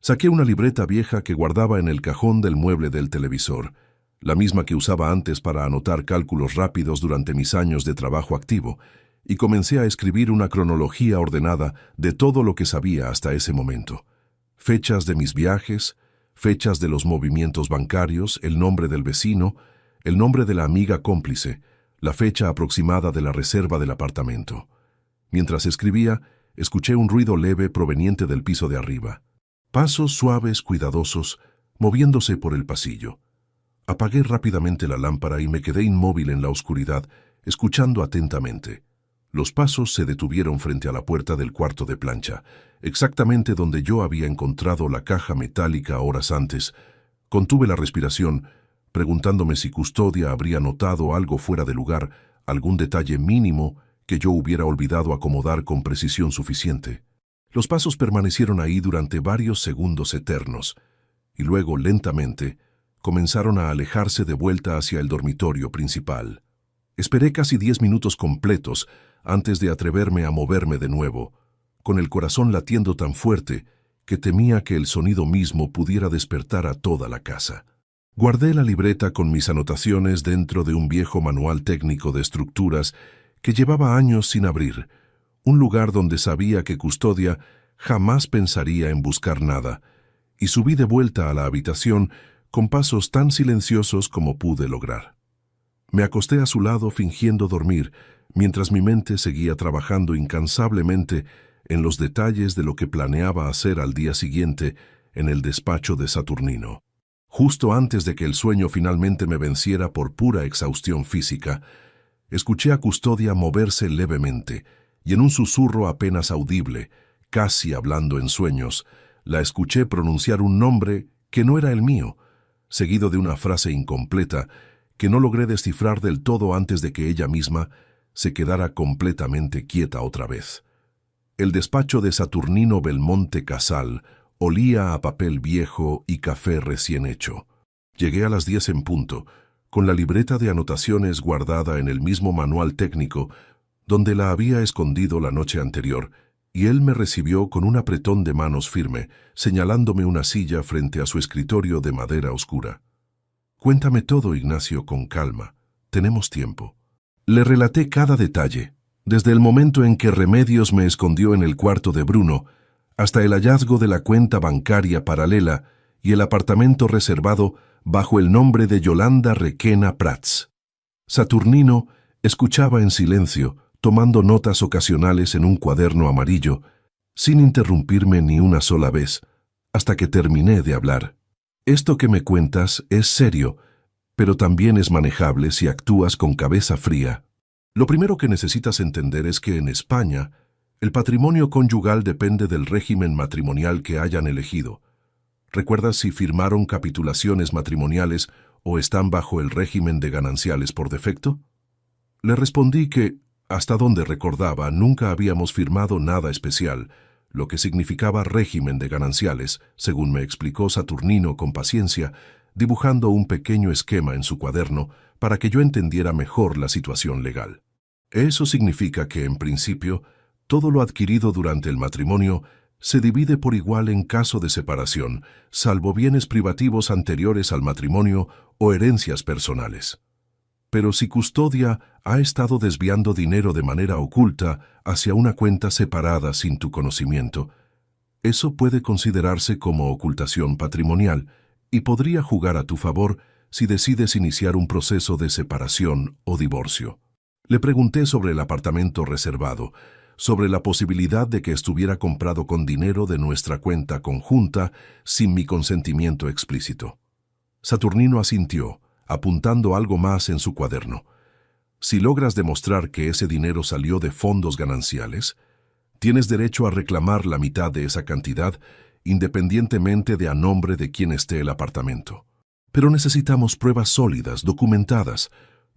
Saqué una libreta vieja que guardaba en el cajón del mueble del televisor, la misma que usaba antes para anotar cálculos rápidos durante mis años de trabajo activo, y comencé a escribir una cronología ordenada de todo lo que sabía hasta ese momento. Fechas de mis viajes, fechas de los movimientos bancarios, el nombre del vecino, el nombre de la amiga cómplice, la fecha aproximada de la reserva del apartamento. Mientras escribía, escuché un ruido leve proveniente del piso de arriba. Pasos suaves, cuidadosos, moviéndose por el pasillo. Apagué rápidamente la lámpara y me quedé inmóvil en la oscuridad, escuchando atentamente. Los pasos se detuvieron frente a la puerta del cuarto de plancha, exactamente donde yo había encontrado la caja metálica horas antes. Contuve la respiración, preguntándome si Custodia habría notado algo fuera de lugar, algún detalle mínimo que yo hubiera olvidado acomodar con precisión suficiente. Los pasos permanecieron ahí durante varios segundos eternos, y luego, lentamente, comenzaron a alejarse de vuelta hacia el dormitorio principal. Esperé casi 10 minutos completos antes de atreverme a moverme de nuevo, con el corazón latiendo tan fuerte que temía que el sonido mismo pudiera despertar a toda la casa. Guardé la libreta con mis anotaciones dentro de un viejo manual técnico de estructuras que llevaba años sin abrir, un lugar donde sabía que Custodia jamás pensaría en buscar nada, y subí de vuelta a la habitación con pasos tan silenciosos como pude lograr. Me acosté a su lado fingiendo dormir, mientras mi mente seguía trabajando incansablemente en los detalles de lo que planeaba hacer al día siguiente en el despacho de Saturnino. Justo antes de que el sueño finalmente me venciera por pura exhaustión física, escuché a Custodia moverse levemente, y en un susurro apenas audible, casi hablando en sueños, la escuché pronunciar un nombre que no era el mío, seguido de una frase incompleta que no logré descifrar del todo antes de que ella misma se quedara completamente quieta otra vez. El despacho de Saturnino Belmonte Casal olía a papel viejo y café recién hecho. Llegué a las 10 en punto, con la libreta de anotaciones guardada en el mismo manual técnico donde la había escondido la noche anterior, y él me recibió con un apretón de manos firme, señalándome una silla frente a su escritorio de madera oscura. «Cuéntame todo, Ignacio, con calma. Tenemos tiempo». Le relaté cada detalle, desde el momento en que Remedios me escondió en el cuarto de Bruno, hasta el hallazgo de la cuenta bancaria paralela y el apartamento reservado bajo el nombre de Yolanda Requena Prats. Saturnino escuchaba en silencio, tomando notas ocasionales en un cuaderno amarillo, sin interrumpirme ni una sola vez, hasta que terminé de hablar. «Esto que me cuentas es serio, pero también es manejable si actúas con cabeza fría. Lo primero que necesitas entender es que en España, el patrimonio conyugal depende del régimen matrimonial que hayan elegido. ¿Recuerdas si firmaron capitulaciones matrimoniales o están bajo el régimen de gananciales por defecto?» Le respondí que, hasta donde recordaba, nunca habíamos firmado nada especial, lo que significaba régimen de gananciales, según me explicó Saturnino con paciencia, dibujando un pequeño esquema en su cuaderno para que yo entendiera mejor la situación legal. Eso significa que, en principio, todo lo adquirido durante el matrimonio se divide por igual en caso de separación, salvo bienes privativos anteriores al matrimonio o herencias personales. Pero si Custodia ha estado desviando dinero de manera oculta hacia una cuenta separada sin tu conocimiento, eso puede considerarse como ocultación patrimonial y podría jugar a tu favor si decides iniciar un proceso de separación o divorcio. Le pregunté sobre el apartamento reservado, sobre la posibilidad de que estuviera comprado con dinero de nuestra cuenta conjunta sin mi consentimiento explícito. Saturnino asintió, apuntando algo más en su cuaderno. «Si logras demostrar que ese dinero salió de fondos gananciales, tienes derecho a reclamar la mitad de esa cantidad, independientemente de a nombre de quién esté el apartamento. Pero necesitamos pruebas sólidas, documentadas,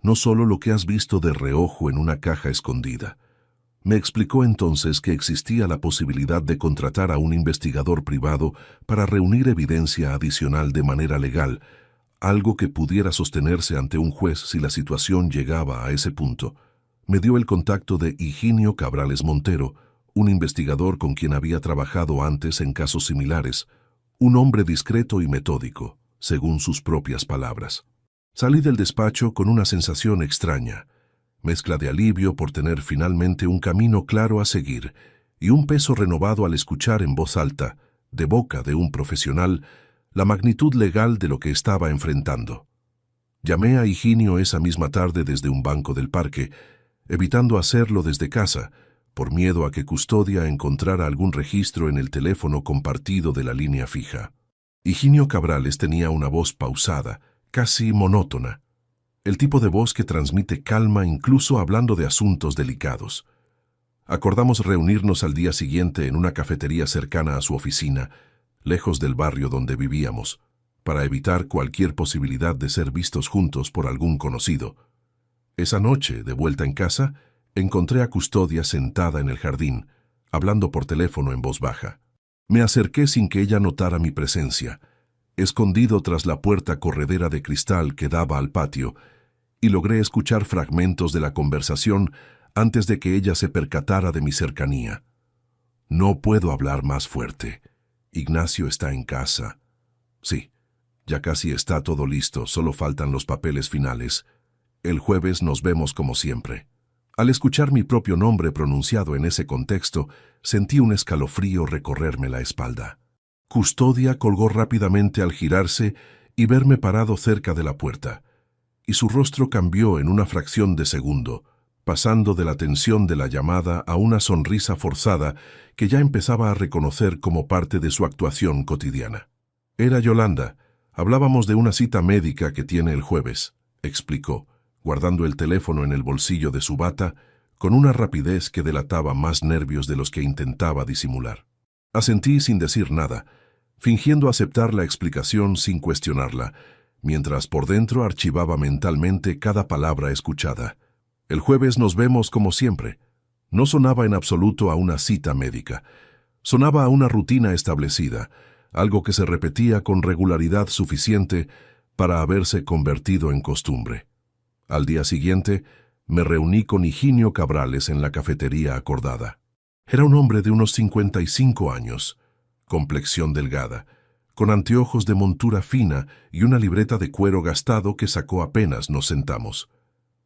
no solo lo que has visto de reojo en una caja escondida». Me explicó entonces que existía la posibilidad de contratar a un investigador privado para reunir evidencia adicional de manera legal, algo que pudiera sostenerse ante un juez si la situación llegaba a ese punto. Me dio el contacto de Higinio Cabrales Montero, un investigador con quien había trabajado antes en casos similares, un hombre discreto y metódico, según sus propias palabras. Salí del despacho con una sensación extraña, mezcla de alivio por tener finalmente un camino claro a seguir y un peso renovado al escuchar en voz alta, de boca de un profesional, la magnitud legal de lo que estaba enfrentando. Llamé a Higinio esa misma tarde desde un banco del parque, evitando hacerlo desde casa, por miedo a que Custodia encontrara algún registro en el teléfono compartido de la línea fija. Higinio Cabrales tenía una voz pausada, casi monótona. El tipo de voz que transmite calma incluso hablando de asuntos delicados. Acordamos reunirnos al día siguiente en una cafetería cercana a su oficina, lejos del barrio donde vivíamos, para evitar cualquier posibilidad de ser vistos juntos por algún conocido. Esa noche, de vuelta en casa, encontré a Custodia sentada en el jardín, hablando por teléfono en voz baja. Me acerqué sin que ella notara mi presencia, escondido tras la puerta corredera de cristal que daba al patio, y logré escuchar fragmentos de la conversación antes de que ella se percatara de mi cercanía. No puedo hablar más fuerte. Ignacio está en casa. Sí, ya casi está todo listo, solo faltan los papeles finales. El jueves nos vemos como siempre. Al escuchar mi propio nombre pronunciado en ese contexto, sentí un escalofrío recorrerme la espalda. Custodia colgó rápidamente al girarse y verme parado cerca de la puerta, y su rostro cambió en una fracción de segundo, pasando de la tensión de la llamada a una sonrisa forzada que ya empezaba a reconocer como parte de su actuación cotidiana. Era Yolanda. Hablábamos de una cita médica que tiene el jueves, explicó, guardando el teléfono en el bolsillo de su bata, con una rapidez que delataba más nervios de los que intentaba disimular. Asentí sin decir nada, fingiendo aceptar la explicación sin cuestionarla, mientras por dentro archivaba mentalmente cada palabra escuchada. El jueves nos vemos como siempre. No sonaba en absoluto a una cita médica. Sonaba a una rutina establecida, algo que se repetía con regularidad suficiente para haberse convertido en costumbre. Al día siguiente, me reuní con Higinio Cabrales en la cafetería acordada. Era un hombre de unos 55 años, complexión delgada, con anteojos de montura fina y una libreta de cuero gastado que sacó apenas nos sentamos.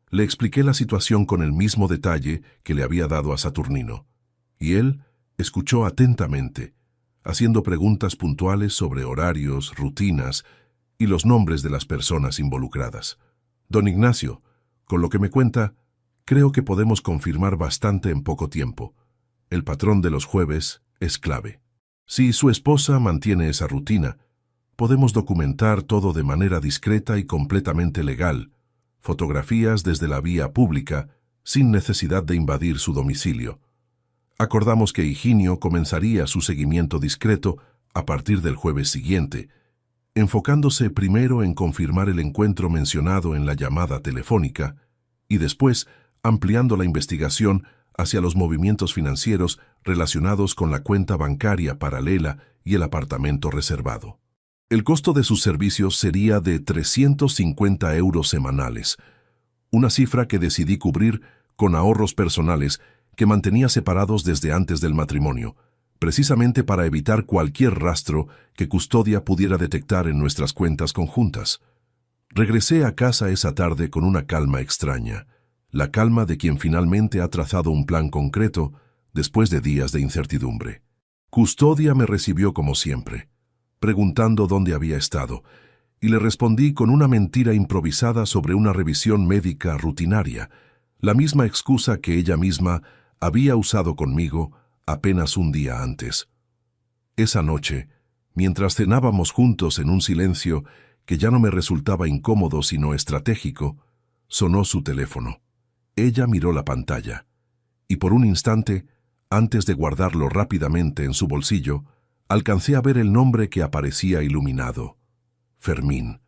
Le expliqué la situación con el mismo detalle que le había dado a Saturnino, y él escuchó atentamente, haciendo preguntas puntuales sobre horarios, rutinas y los nombres de las personas involucradas. Don Ignacio, con lo que me cuenta, creo que podemos confirmar bastante en poco tiempo. El patrón de los jueves es clave. Si su esposa mantiene esa rutina, podemos documentar todo de manera discreta y completamente legal, fotografías desde la vía pública, sin necesidad de invadir su domicilio. Acordamos que Higinio comenzaría su seguimiento discreto a partir del jueves siguiente, enfocándose primero en confirmar el encuentro mencionado en la llamada telefónica y después ampliando la investigación hacia los movimientos financieros relacionados con la cuenta bancaria paralela y el apartamento reservado. El costo de sus servicios sería de 350 euros semanales, una cifra que decidí cubrir con ahorros personales que mantenía separados desde antes del matrimonio, precisamente para evitar cualquier rastro que Custodia pudiera detectar en nuestras cuentas conjuntas. Regresé a casa esa tarde con una calma extraña, la calma de quien finalmente ha trazado un plan concreto después de días de incertidumbre. Custodia me recibió como siempre, preguntando dónde había estado, y le respondí con una mentira improvisada sobre una revisión médica rutinaria, la misma excusa que ella misma había usado conmigo apenas un día antes. Esa noche, mientras cenábamos juntos en un silencio que ya no me resultaba incómodo sino estratégico, sonó su teléfono. Ella miró la pantalla, y por un instante, antes de guardarlo rápidamente en su bolsillo, alcancé a ver el nombre que aparecía iluminado. Fermín.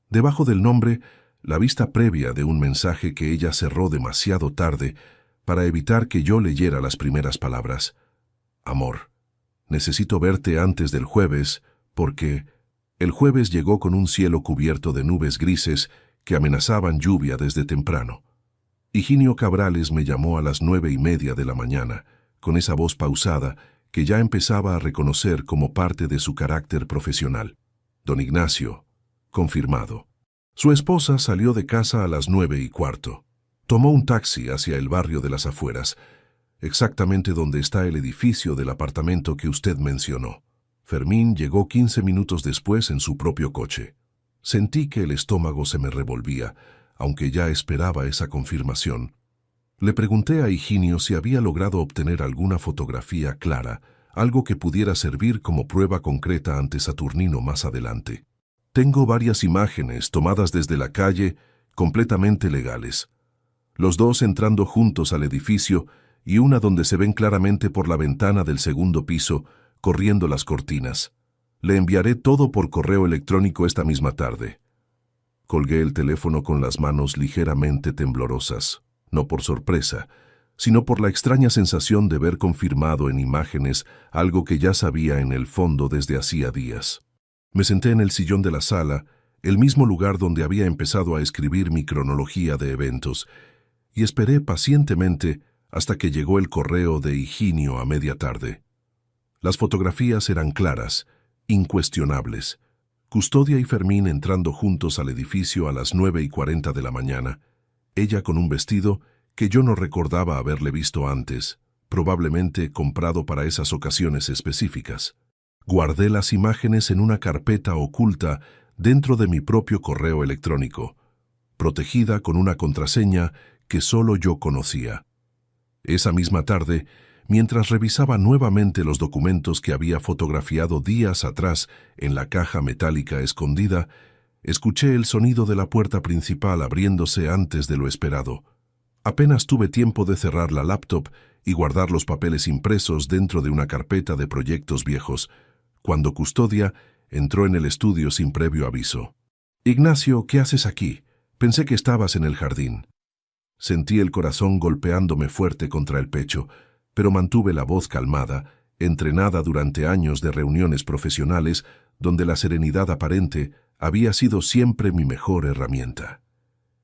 Debajo del nombre, la vista previa de un mensaje que ella cerró demasiado tarde para evitar que yo leyera las primeras palabras. Amor, necesito verte antes del jueves porque el jueves llegó con un cielo cubierto de nubes grises que amenazaban lluvia desde temprano. Higinio Cabrales me llamó a las 9:30 de la mañana, con esa voz pausada que ya empezaba a reconocer como parte de su carácter profesional. Don Ignacio, confirmado. Su esposa salió de casa a las 9:15. Tomó un taxi hacia el barrio de las afueras, exactamente donde está el edificio del apartamento que usted mencionó. Fermín llegó 15 minutos después en su propio coche. Sentí que el estómago se me revolvía, aunque ya esperaba esa confirmación. Le pregunté a Higinio si había logrado obtener alguna fotografía clara, algo que pudiera servir como prueba concreta ante Saturnino más adelante. Tengo varias imágenes tomadas desde la calle, completamente legales. Los dos entrando juntos al edificio y una donde se ven claramente por la ventana del segundo piso, corriendo las cortinas. Le enviaré todo por correo electrónico esta misma tarde. Colgué el teléfono con las manos ligeramente temblorosas, no por sorpresa, sino por la extraña sensación de ver confirmado en imágenes algo que ya sabía en el fondo desde hacía días. Me senté en el sillón de la sala, el mismo lugar donde había empezado a escribir mi cronología de eventos, y esperé pacientemente hasta que llegó el correo de Higinio a media tarde. Las fotografías eran claras, incuestionables. Custodia y Fermín entrando juntos al edificio a las 9:40 de la mañana, ella con un vestido que yo no recordaba haberle visto antes, probablemente comprado para esas ocasiones específicas. Guardé las imágenes en una carpeta oculta dentro de mi propio correo electrónico, protegida con una contraseña que solo yo conocía. Esa misma tarde, mientras revisaba nuevamente los documentos que había fotografiado días atrás en la caja metálica escondida, escuché el sonido de la puerta principal abriéndose antes de lo esperado. Apenas tuve tiempo de cerrar la laptop y guardar los papeles impresos dentro de una carpeta de proyectos viejos, cuando Custodia entró en el estudio sin previo aviso. «Ignacio, ¿qué haces aquí? Pensé que estabas en el jardín». Sentí el corazón golpeándome fuerte contra el pecho, pero mantuve la voz calmada, entrenada durante años de reuniones profesionales donde la serenidad aparente había sido siempre mi mejor herramienta.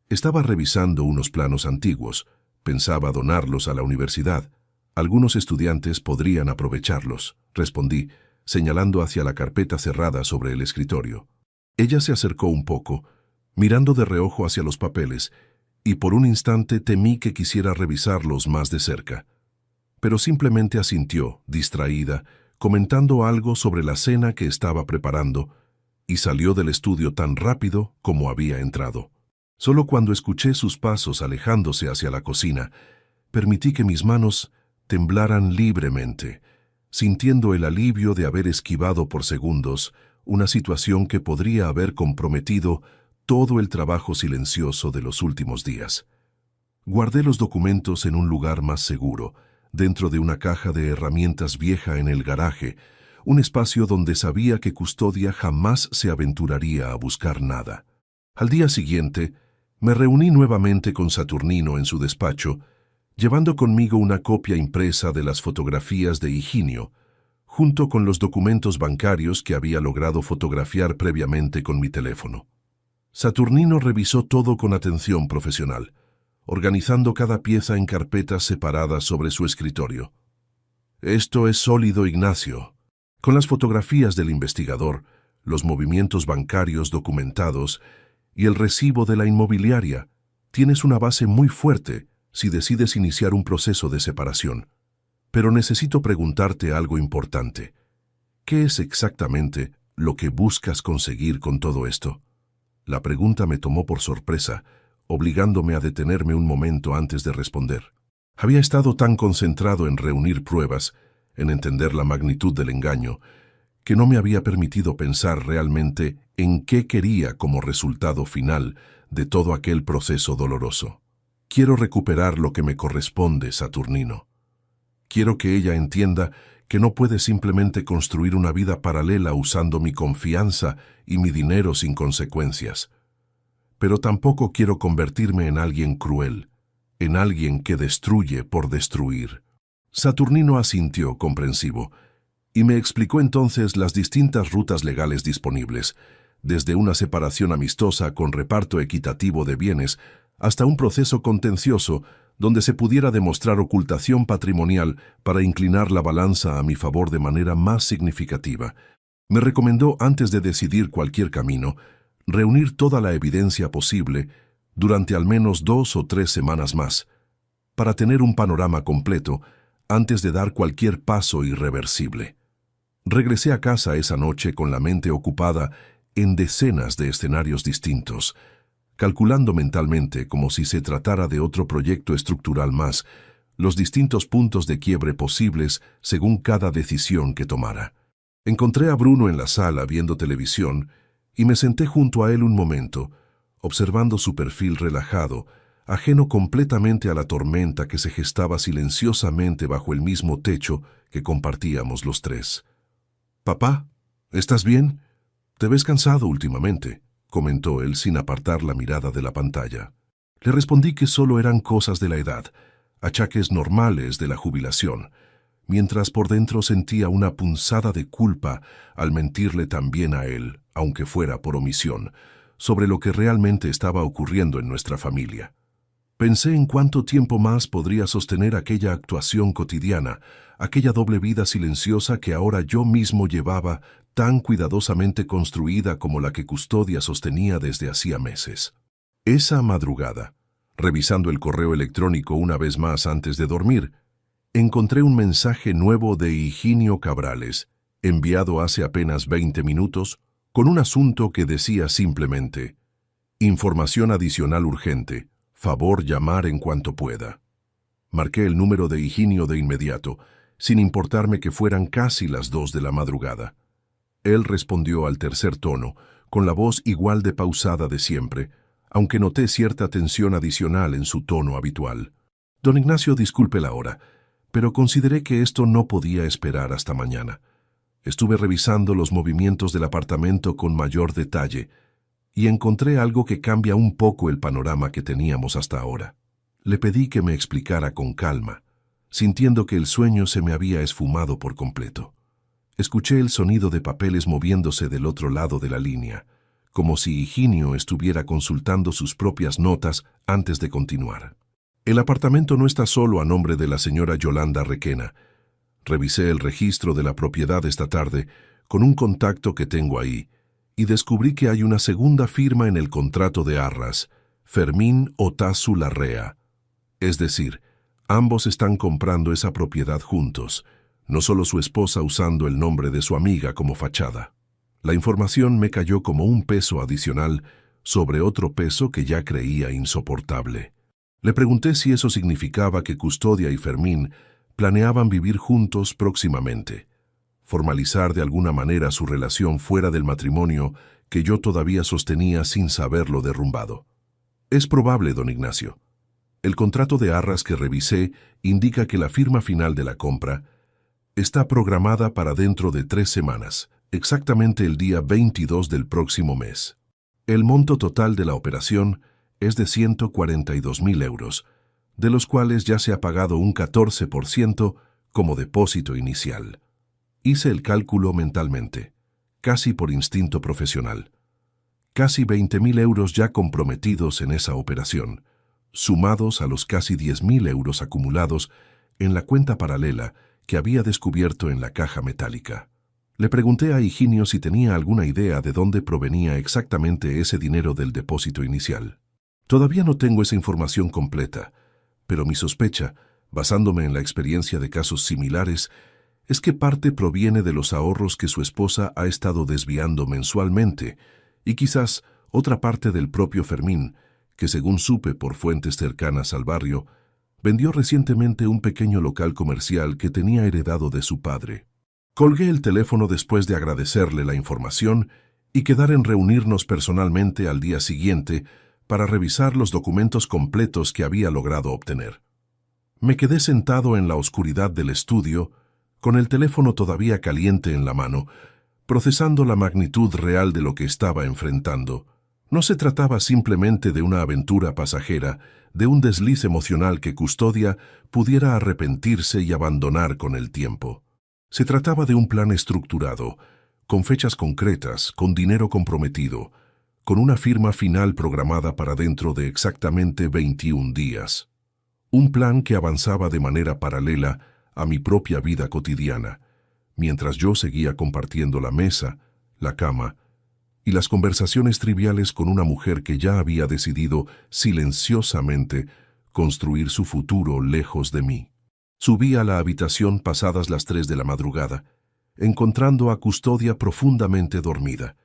Estaba revisando unos planos antiguos, pensaba donarlos a la universidad. Algunos estudiantes podrían aprovecharlos, respondí, señalando hacia la carpeta cerrada sobre el escritorio. Ella se acercó un poco, mirando de reojo hacia los papeles, y por un instante temí que quisiera revisarlos más de cerca. Pero simplemente asintió, distraída, comentando algo sobre la cena que estaba preparando, y salió del estudio tan rápido como había entrado. Solo cuando escuché sus pasos alejándose hacia la cocina, permití que mis manos temblaran libremente, sintiendo el alivio de haber esquivado por segundos una situación que podría haber comprometido todo el trabajo silencioso de los últimos días. Guardé los documentos en un lugar más seguro, dentro de una caja de herramientas vieja en el garaje, un espacio donde sabía que Custodia jamás se aventuraría a buscar nada. Al día siguiente, me reuní nuevamente con Saturnino en su despacho, llevando conmigo una copia impresa de las fotografías de Higinio, junto con los documentos bancarios que había logrado fotografiar previamente con mi teléfono. Saturnino revisó todo con atención profesional, organizando cada pieza en carpetas separadas sobre su escritorio. «Esto es sólido, Ignacio. Con las fotografías del investigador, los movimientos bancarios documentados y el recibo de la inmobiliaria, tienes una base muy fuerte si decides iniciar un proceso de separación. Pero necesito preguntarte algo importante. ¿Qué es exactamente lo que buscas conseguir con todo esto?» La pregunta me tomó por sorpresa, obligándome a detenerme un momento antes de responder. Había estado tan concentrado en reunir pruebas, en entender la magnitud del engaño, que no me había permitido pensar realmente en qué quería como resultado final de todo aquel proceso doloroso. Quiero recuperar lo que me corresponde, Saturnino. Quiero que ella entienda que no puede simplemente construir una vida paralela usando mi confianza y mi dinero sin consecuencias. Pero tampoco quiero convertirme en alguien cruel, en alguien que destruye por destruir. Saturnino asintió, comprensivo, y me explicó entonces las distintas rutas legales disponibles, desde una separación amistosa con reparto equitativo de bienes hasta un proceso contencioso donde se pudiera demostrar ocultación patrimonial para inclinar la balanza a mi favor de manera más significativa. Me recomendó, antes de decidir cualquier camino, reunir toda la evidencia posible durante al menos 2 o 3 semanas más, para tener un panorama completo antes de dar cualquier paso irreversible. Regresé a casa esa noche con la mente ocupada en decenas de escenarios distintos, calculando mentalmente, como si se tratara de otro proyecto estructural más, los distintos puntos de quiebre posibles según cada decisión que tomara. Encontré a Bruno en la sala viendo televisión y me senté junto a él un momento, observando su perfil relajado, ajeno completamente a la tormenta que se gestaba silenciosamente bajo el mismo techo que compartíamos los tres. «Papá, ¿estás bien? Te ves cansado últimamente», comentó él sin apartar la mirada de la pantalla. Le respondí que solo eran cosas de la edad, achaques normales de la jubilación, mientras por dentro sentía una punzada de culpa al mentirle también a él, aunque fuera por omisión, sobre lo que realmente estaba ocurriendo en nuestra familia. Pensé en cuánto tiempo más podría sostener aquella actuación cotidiana, aquella doble vida silenciosa que ahora yo mismo llevaba, tan cuidadosamente construida como la que Custodia sostenía desde hacía meses. Esa madrugada, revisando el correo electrónico una vez más antes de dormir, encontré un mensaje nuevo de Higinio Cabrales, enviado hace apenas 20 minutos, con un asunto que decía simplemente: «Información adicional urgente. Favor llamar en cuanto pueda». Marqué el número de Higinio de inmediato, sin importarme que fueran casi las 2 de la madrugada. Él respondió al tercer tono, con la voz igual de pausada de siempre, aunque noté cierta tensión adicional en su tono habitual. «Don Ignacio, disculpe la hora, pero consideré que esto no podía esperar hasta mañana. Estuve revisando los movimientos del apartamento con mayor detalle y encontré algo que cambia un poco el panorama que teníamos hasta ahora». Le pedí que me explicara con calma, sintiendo que el sueño se me había esfumado por completo. Escuché el sonido de papeles moviéndose del otro lado de la línea, como si Higinio estuviera consultando sus propias notas antes de continuar. «El apartamento no está solo a nombre de la señora Yolanda Requena. Revisé el registro de la propiedad esta tarde con un contacto que tengo ahí y descubrí que hay una segunda firma en el contrato de arras, Fermín Otazu Larrea. Es decir, ambos están comprando esa propiedad juntos, no solo su esposa usando el nombre de su amiga como fachada». La información me cayó como un peso adicional sobre otro peso que ya creía insoportable. Le pregunté si eso significaba que Custodia y Fermín planeaban vivir juntos próximamente, formalizar de alguna manera su relación fuera del matrimonio que yo todavía sostenía sin saberlo derrumbado. «Es probable, don Ignacio. El contrato de arras que revisé indica que la firma final de la compra está programada para dentro de 3 semanas, exactamente el día 22 del próximo mes. El monto total de la operación es de 142.000 euros, de los cuales ya se ha pagado un 14% como depósito inicial». Hice el cálculo mentalmente, casi por instinto profesional. Casi 20.000 euros ya comprometidos en esa operación, sumados a los casi 10.000 euros acumulados en la cuenta paralela que había descubierto en la caja metálica. Le pregunté a Higinio si tenía alguna idea de dónde provenía exactamente ese dinero del depósito inicial. «Todavía no tengo esa información completa, pero mi sospecha, basándome en la experiencia de casos similares, es que parte proviene de los ahorros que su esposa ha estado desviando mensualmente y quizás otra parte del propio Fermín, que según supe por fuentes cercanas al barrio, vendió recientemente un pequeño local comercial que tenía heredado de su padre». Colgué el teléfono después de agradecerle la información y quedar en reunirnos personalmente al día siguiente para revisar los documentos completos que había logrado obtener. Me quedé sentado en la oscuridad del estudio, con el teléfono todavía caliente en la mano, procesando la magnitud real de lo que estaba enfrentando. No se trataba simplemente de una aventura pasajera, de un desliz emocional que Custodia pudiera arrepentirse y abandonar con el tiempo. Se trataba de un plan estructurado, con fechas concretas, con dinero comprometido, con una firma final programada para dentro de exactamente 21 días. Un plan que avanzaba de manera paralela a mi propia vida cotidiana, mientras yo seguía compartiendo la mesa, la cama y las conversaciones triviales con una mujer que ya había decidido silenciosamente construir su futuro lejos de mí. Subí a la habitación pasadas las 3 de la madrugada, encontrando a Custodia profundamente dormida.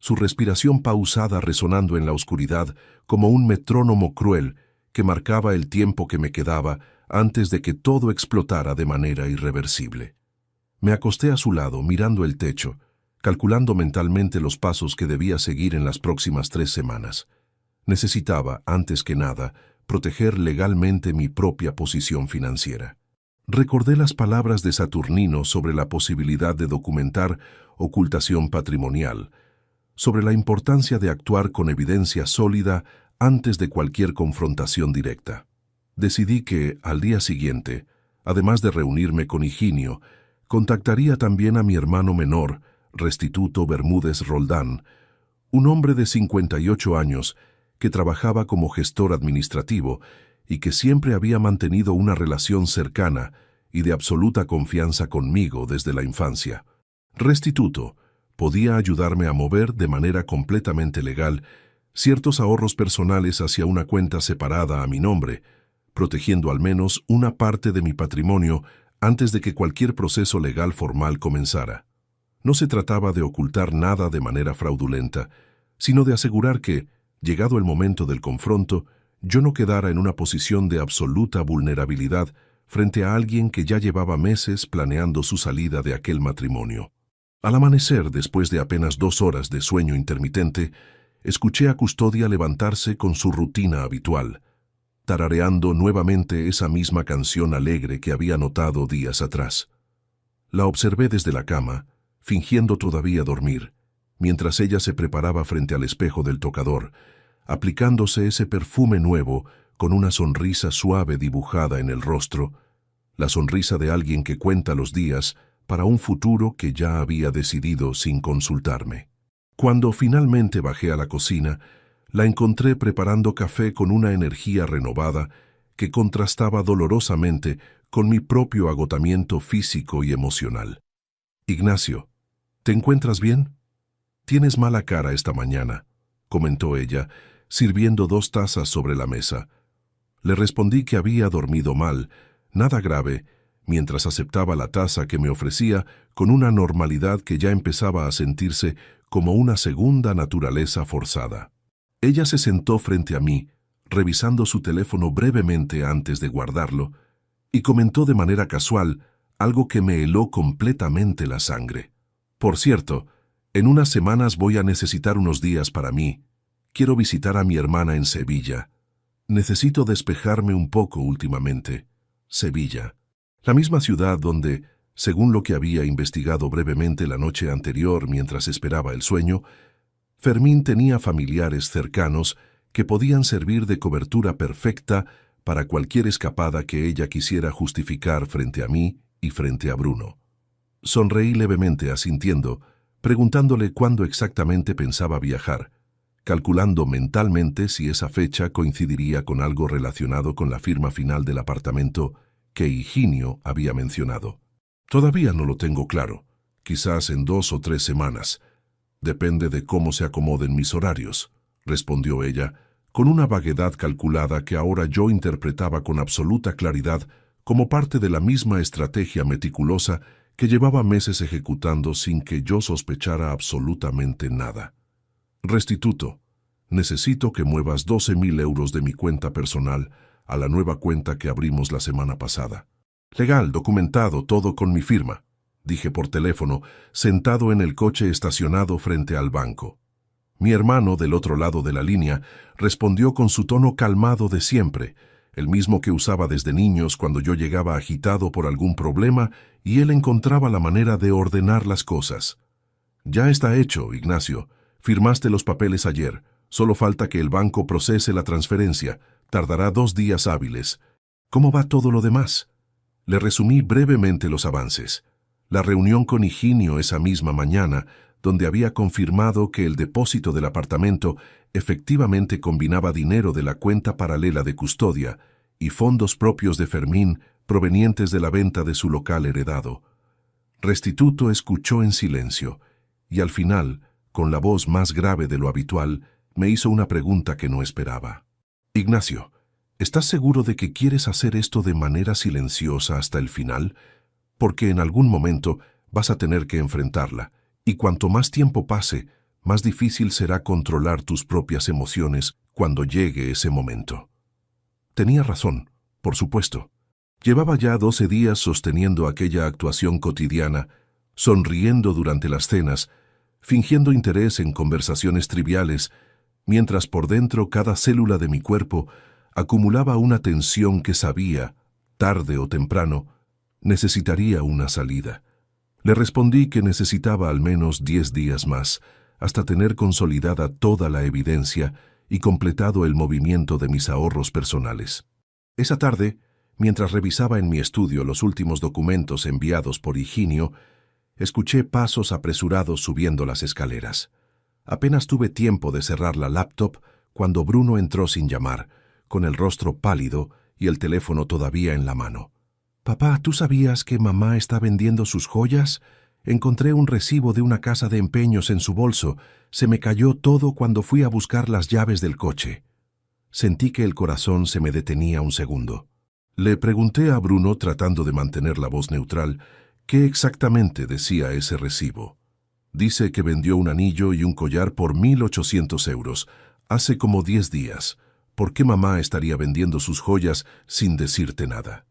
su respiración pausada resonando en la oscuridad como un metrónomo cruel que marcaba el tiempo que me quedaba antes de que todo explotara de manera irreversible. Me acosté a su lado, mirando el techo, calculando mentalmente los pasos que debía seguir en las próximas 3 semanas. Necesitaba, antes que nada, proteger legalmente mi propia posición financiera. Recordé las palabras de Saturnino sobre la posibilidad de documentar ocultación patrimonial, sobre la importancia de actuar con evidencia sólida antes de cualquier confrontación directa. Decidí que, al día siguiente, además de reunirme con Higinio, contactaría también a mi hermano menor, Restituto Bermúdez Roldán, un hombre de 58 años que trabajaba como gestor administrativo y que siempre había mantenido una relación cercana y de absoluta confianza conmigo desde la infancia. Restituto podía ayudarme a mover de manera completamente legal ciertos ahorros personales hacia una cuenta separada a mi nombre, protegiendo al menos una parte de mi patrimonio antes de que cualquier proceso legal formal comenzara. No se trataba de ocultar nada de manera fraudulenta, sino de asegurar que, llegado el momento del confronto, yo no quedara en una posición de absoluta vulnerabilidad frente a alguien que ya llevaba meses planeando su salida de aquel matrimonio. Al amanecer, después de apenas 2 horas de sueño intermitente, escuché a Custodia levantarse con su rutina habitual, tarareando nuevamente esa misma canción alegre que había notado días atrás. La observé desde la cama, fingiendo todavía dormir, mientras ella se preparaba frente al espejo del tocador, aplicándose ese perfume nuevo con una sonrisa suave dibujada en el rostro, la sonrisa de alguien que cuenta los días para un futuro que ya había decidido sin consultarme. Cuando finalmente bajé a la cocina, la encontré preparando café con una energía renovada que contrastaba dolorosamente con mi propio agotamiento físico y emocional. «Ignacio, ¿te encuentras bien? Tienes mala cara esta mañana», comentó ella, sirviendo 2 tazas sobre la mesa. Le respondí que había dormido mal, nada grave, mientras aceptaba la taza que me ofrecía con una normalidad que ya empezaba a sentirse como una segunda naturaleza forzada. Ella se sentó frente a mí, revisando su teléfono brevemente antes de guardarlo, y comentó de manera casual algo que me heló completamente la sangre. «Por cierto, en unas semanas voy a necesitar unos días para mí. Quiero visitar a mi hermana en Sevilla. Necesito despejarme un poco últimamente». Sevilla, la misma ciudad donde, según lo que había investigado brevemente la noche anterior mientras esperaba el sueño, Fermín tenía familiares cercanos que podían servir de cobertura perfecta para cualquier escapada que ella quisiera justificar frente a mí y frente a Bruno. Sonreí levemente asintiendo, preguntándole cuándo exactamente pensaba viajar, calculando mentalmente si esa fecha coincidiría con algo relacionado con la firma final del apartamento que Higinio había mencionado. «Todavía no lo tengo claro, quizás en 2 o 3 semanas. Depende de cómo se acomoden mis horarios», respondió ella, con una vaguedad calculada que ahora yo interpretaba con absoluta claridad como parte de la misma estrategia meticulosa que llevaba meses ejecutando sin que yo sospechara absolutamente nada. «Restituto, necesito que muevas 12.000 euros de mi cuenta personal a la nueva cuenta que abrimos la semana pasada. Legal, documentado, todo con mi firma», dije por teléfono, sentado en el coche estacionado frente al banco. Mi hermano, del otro lado de la línea, respondió con su tono calmado de siempre, el mismo que usaba desde niños cuando yo llegaba agitado por algún problema y él encontraba la manera de ordenar las cosas. «Ya está hecho, Ignacio. Firmaste los papeles ayer. Solo falta que el banco procese la transferencia. Tardará 2 días hábiles. ¿Cómo va todo lo demás?». Le resumí brevemente los avances. La reunión con Higinio esa misma mañana, donde había confirmado que el depósito del apartamento efectivamente combinaba dinero de la cuenta paralela de Custodia y fondos propios de Fermín provenientes de la venta de su local heredado. Restituto escuchó en silencio y al final, con la voz más grave de lo habitual, me hizo una pregunta que no esperaba. «Ignacio, ¿estás seguro de que quieres hacer esto de manera silenciosa hasta el final? Porque en algún momento vas a tener que enfrentarla, y cuanto más tiempo pase, más difícil será controlar tus propias emociones cuando llegue ese momento. Tenía razón, por supuesto. Llevaba ya 12 días sosteniendo aquella actuación cotidiana, sonriendo durante las cenas, fingiendo interés en conversaciones triviales, mientras por dentro cada célula de mi cuerpo acumulaba una tensión que sabía, tarde o temprano, necesitaría una salida. Le respondí que necesitaba al menos 10 días más, hasta tener consolidada toda la evidencia y completado el movimiento de mis ahorros personales. Esa tarde, mientras revisaba en mi estudio los últimos documentos enviados por Higinio, escuché pasos apresurados subiendo las escaleras. Apenas tuve tiempo de cerrar la laptop cuando Bruno entró sin llamar, con el rostro pálido y el teléfono todavía en la mano. «Papá, ¿tú sabías que mamá está vendiendo sus joyas? Encontré un recibo de una casa de empeños en su bolso. Se me cayó todo cuando fui a buscar las llaves del coche». Sentí que el corazón se me detenía un segundo. Le pregunté a Bruno, tratando de mantener la voz neutral, qué exactamente decía ese recibo. Dice que vendió un anillo y un collar por 1.800 euros, hace como 10 días. ¿Por qué mamá estaría vendiendo sus joyas sin decirte nada?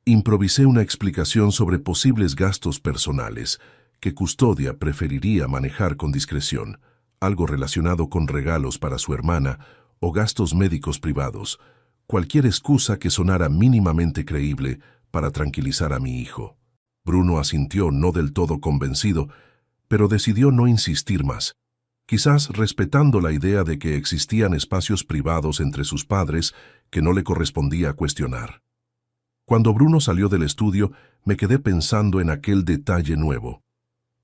Improvisé una explicación sobre posibles gastos personales que Custodia preferiría manejar con discreción, algo relacionado con regalos para su hermana o gastos médicos privados, cualquier excusa que sonara mínimamente creíble para tranquilizar a mi hijo. Bruno asintió, no del todo convencido, pero decidió no insistir más, quizás respetando la idea de que existían espacios privados entre sus padres que no le correspondía cuestionar. Cuando Bruno salió del estudio, me quedé pensando en aquel detalle nuevo.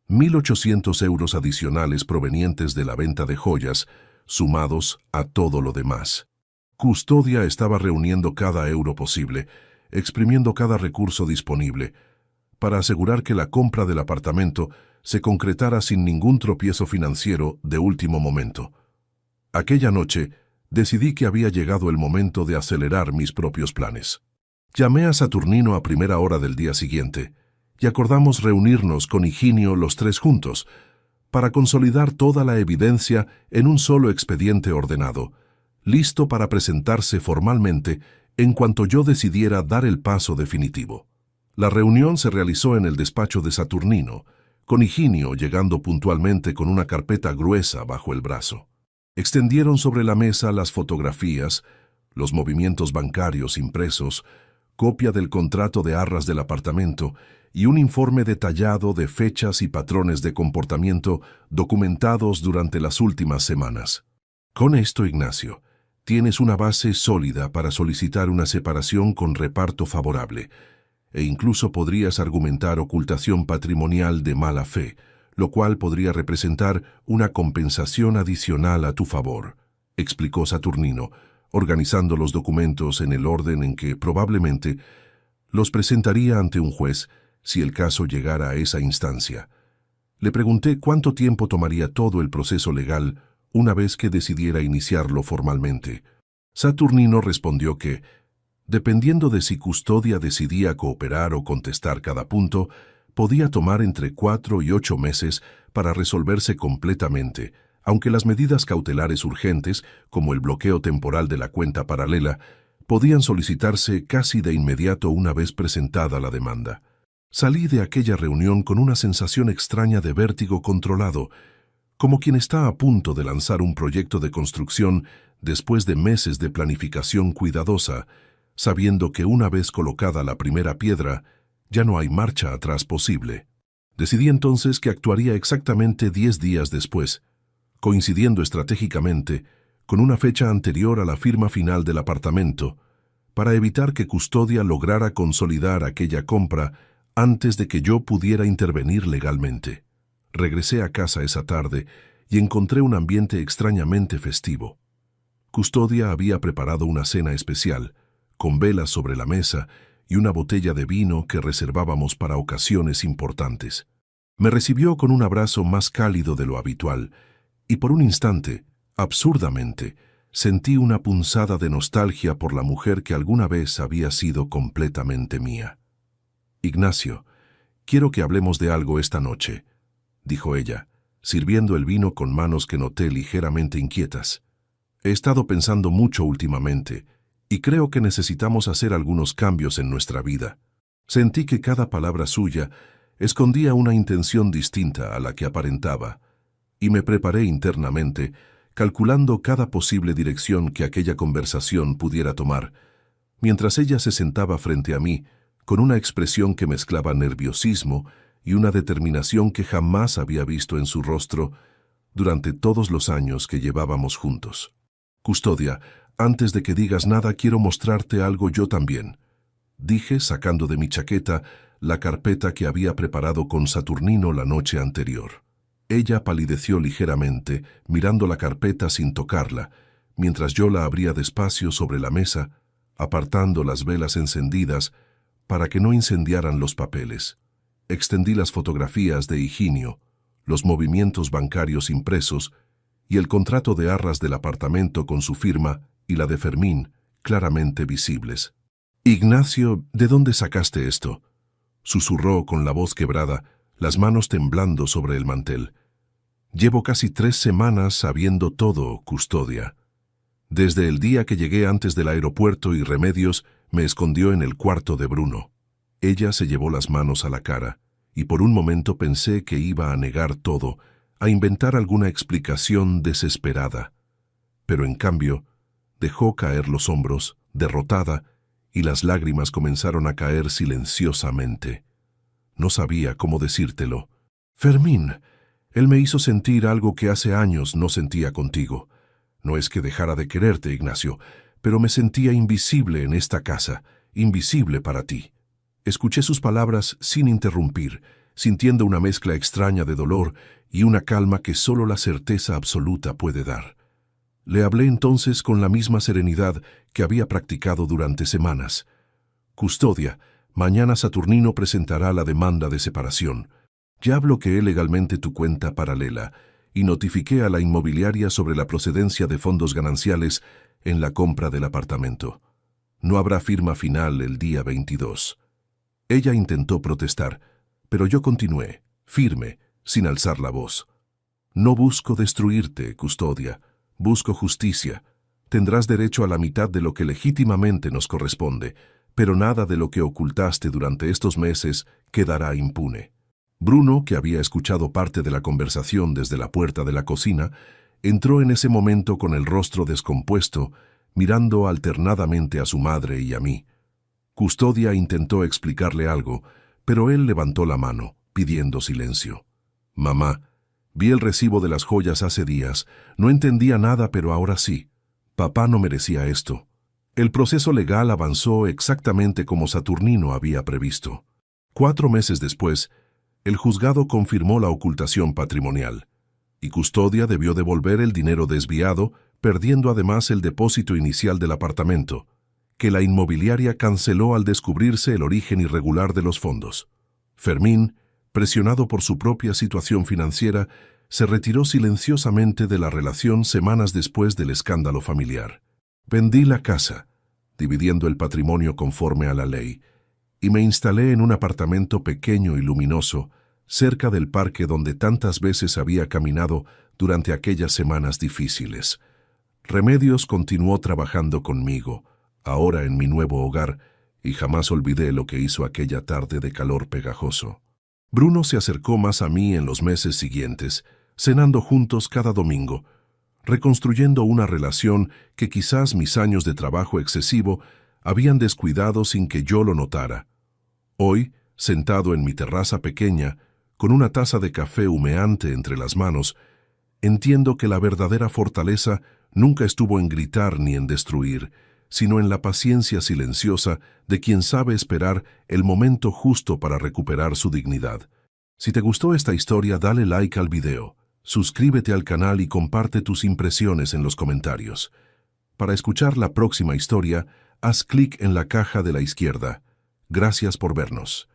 1.800 euros adicionales provenientes de la venta de joyas, sumados a todo lo demás. Custodia estaba reuniendo cada euro posible, exprimiendo cada recurso disponible, para asegurar que la compra del apartamento se concretara sin ningún tropiezo financiero de último momento. Aquella noche, decidí que había llegado el momento de acelerar mis propios planes. Llamé a Saturnino a primera hora del día siguiente y acordamos reunirnos con Higinio los tres juntos para consolidar toda la evidencia en un solo expediente ordenado, listo para presentarse formalmente en cuanto yo decidiera dar el paso definitivo. La reunión se realizó en el despacho de Saturnino, con Higinio llegando puntualmente con una carpeta gruesa bajo el brazo. Extendieron sobre la mesa las fotografías, los movimientos bancarios impresos, copia del contrato de arras del apartamento y un informe detallado de fechas y patrones de comportamiento documentados durante las últimas semanas. Con esto, Ignacio, tienes una base sólida para solicitar una separación con reparto favorable, e incluso podrías argumentar ocultación patrimonial de mala fe, lo cual podría representar una compensación adicional a tu favor, explicó Saturnino, organizando los documentos en el orden en que probablemente los presentaría ante un juez si el caso llegara a esa instancia. Le pregunté cuánto tiempo tomaría todo el proceso legal una vez que decidiera iniciarlo formalmente. Saturnino respondió que, dependiendo de si Custodia decidía cooperar o contestar cada punto, podía tomar entre 4 y 8 meses para resolverse completamente, aunque las medidas cautelares urgentes, como el bloqueo temporal de la cuenta paralela, podían solicitarse casi de inmediato una vez presentada la demanda. Salí de aquella reunión con una sensación extraña de vértigo controlado, como quien está a punto de lanzar un proyecto de construcción después de meses de planificación cuidadosa, sabiendo que una vez colocada la primera piedra, ya no hay marcha atrás posible. Decidí entonces que actuaría exactamente 10 días después, coincidiendo estratégicamente con una fecha anterior a la firma final del apartamento, para evitar que Custodia lograra consolidar aquella compra antes de que yo pudiera intervenir legalmente. Regresé a casa esa tarde y encontré un ambiente extrañamente festivo. Custodia había preparado una cena especial, con velas sobre la mesa y una botella de vino que reservábamos para ocasiones importantes. Me recibió con un abrazo más cálido de lo habitual, y por un instante, absurdamente, sentí una punzada de nostalgia por la mujer que alguna vez había sido completamente mía. «Ignacio, quiero que hablemos de algo esta noche», dijo ella, sirviendo el vino con manos que noté ligeramente inquietas. He estado pensando mucho últimamente, y creo que necesitamos hacer algunos cambios en nuestra vida. Sentí que cada palabra suya escondía una intención distinta a la que aparentaba, y me preparé internamente, calculando cada posible dirección que aquella conversación pudiera tomar, mientras ella se sentaba frente a mí, con una expresión que mezclaba nerviosismo y una determinación que jamás había visto en su rostro durante todos los años que llevábamos juntos. «Custodia, antes de que digas nada quiero mostrarte algo yo también», dije sacando de mi chaqueta la carpeta que había preparado con Saturnino la noche anterior. Ella palideció ligeramente, mirando la carpeta sin tocarla, mientras yo la abría despacio sobre la mesa, apartando las velas encendidas para que no incendiaran los papeles. Extendí las fotografías de Higinio, los movimientos bancarios impresos y el contrato de arras del apartamento con su firma y la de Fermín, claramente visibles. «Ignacio, ¿de dónde sacaste esto?», susurró con la voz quebrada, las manos temblando sobre el mantel. «Llevo casi 3 semanas sabiendo todo, Custodia. Desde el día que llegué antes del aeropuerto y Remedios me escondió en el cuarto de Bruno». Ella se llevó las manos a la cara, y por un momento pensé que iba a negar todo, a inventar alguna explicación desesperada. Pero en cambio, dejó caer los hombros, derrotada, y las lágrimas comenzaron a caer silenciosamente. No sabía cómo decírtelo. «Fermín, él me hizo sentir algo que hace años no sentía contigo. No es que dejara de quererte, Ignacio, pero me sentía invisible en esta casa, invisible para ti». Escuché sus palabras sin interrumpir, sintiendo una mezcla extraña de dolor y una calma que solo la certeza absoluta puede dar. Le hablé entonces con la misma serenidad que había practicado durante semanas. «Custodia, mañana Saturnino presentará la demanda de separación. Ya bloqueé legalmente tu cuenta paralela y notifiqué a la inmobiliaria sobre la procedencia de fondos gananciales en la compra del apartamento. No habrá firma final el día 22. Ella intentó protestar, pero yo continué, firme, sin alzar la voz. «No busco destruirte, Custodia. Busco justicia. Tendrás derecho a la mitad de lo que legítimamente nos corresponde, pero nada de lo que ocultaste durante estos meses quedará impune». Bruno, que había escuchado parte de la conversación desde la puerta de la cocina, entró en ese momento con el rostro descompuesto, mirando alternadamente a su madre y a mí. Custodia intentó explicarle algo, pero él levantó la mano, pidiendo silencio. «Mamá, vi el recibo de las joyas hace días. No entendía nada, pero ahora sí. Papá no merecía esto». El proceso legal avanzó exactamente como Saturnino había previsto. 4 meses después, el juzgado confirmó la ocultación patrimonial, y Custodia debió devolver el dinero desviado, perdiendo además el depósito inicial del apartamento, que la inmobiliaria canceló al descubrirse el origen irregular de los fondos. Fermín, presionado por su propia situación financiera, se retiró silenciosamente de la relación semanas después del escándalo familiar. Vendí la casa, dividiendo el patrimonio conforme a la ley, y me instalé en un apartamento pequeño y luminoso, cerca del parque donde tantas veces había caminado durante aquellas semanas difíciles. Remedios continuó trabajando conmigo, ahora en mi nuevo hogar, y jamás olvidé lo que hizo aquella tarde de calor pegajoso. Bruno se acercó más a mí en los meses siguientes, cenando juntos cada domingo, reconstruyendo una relación que quizás mis años de trabajo excesivo habían descuidado sin que yo lo notara. Hoy, sentado en mi terraza pequeña, con una taza de café humeante entre las manos, entiendo que la verdadera fortaleza nunca estuvo en gritar ni en destruir, sino en la paciencia silenciosa de quien sabe esperar el momento justo para recuperar su dignidad. Si te gustó esta historia, dale like al video, suscríbete al canal y comparte tus impresiones en los comentarios. Para escuchar la próxima historia, haz clic en la caja de la izquierda. Gracias por vernos.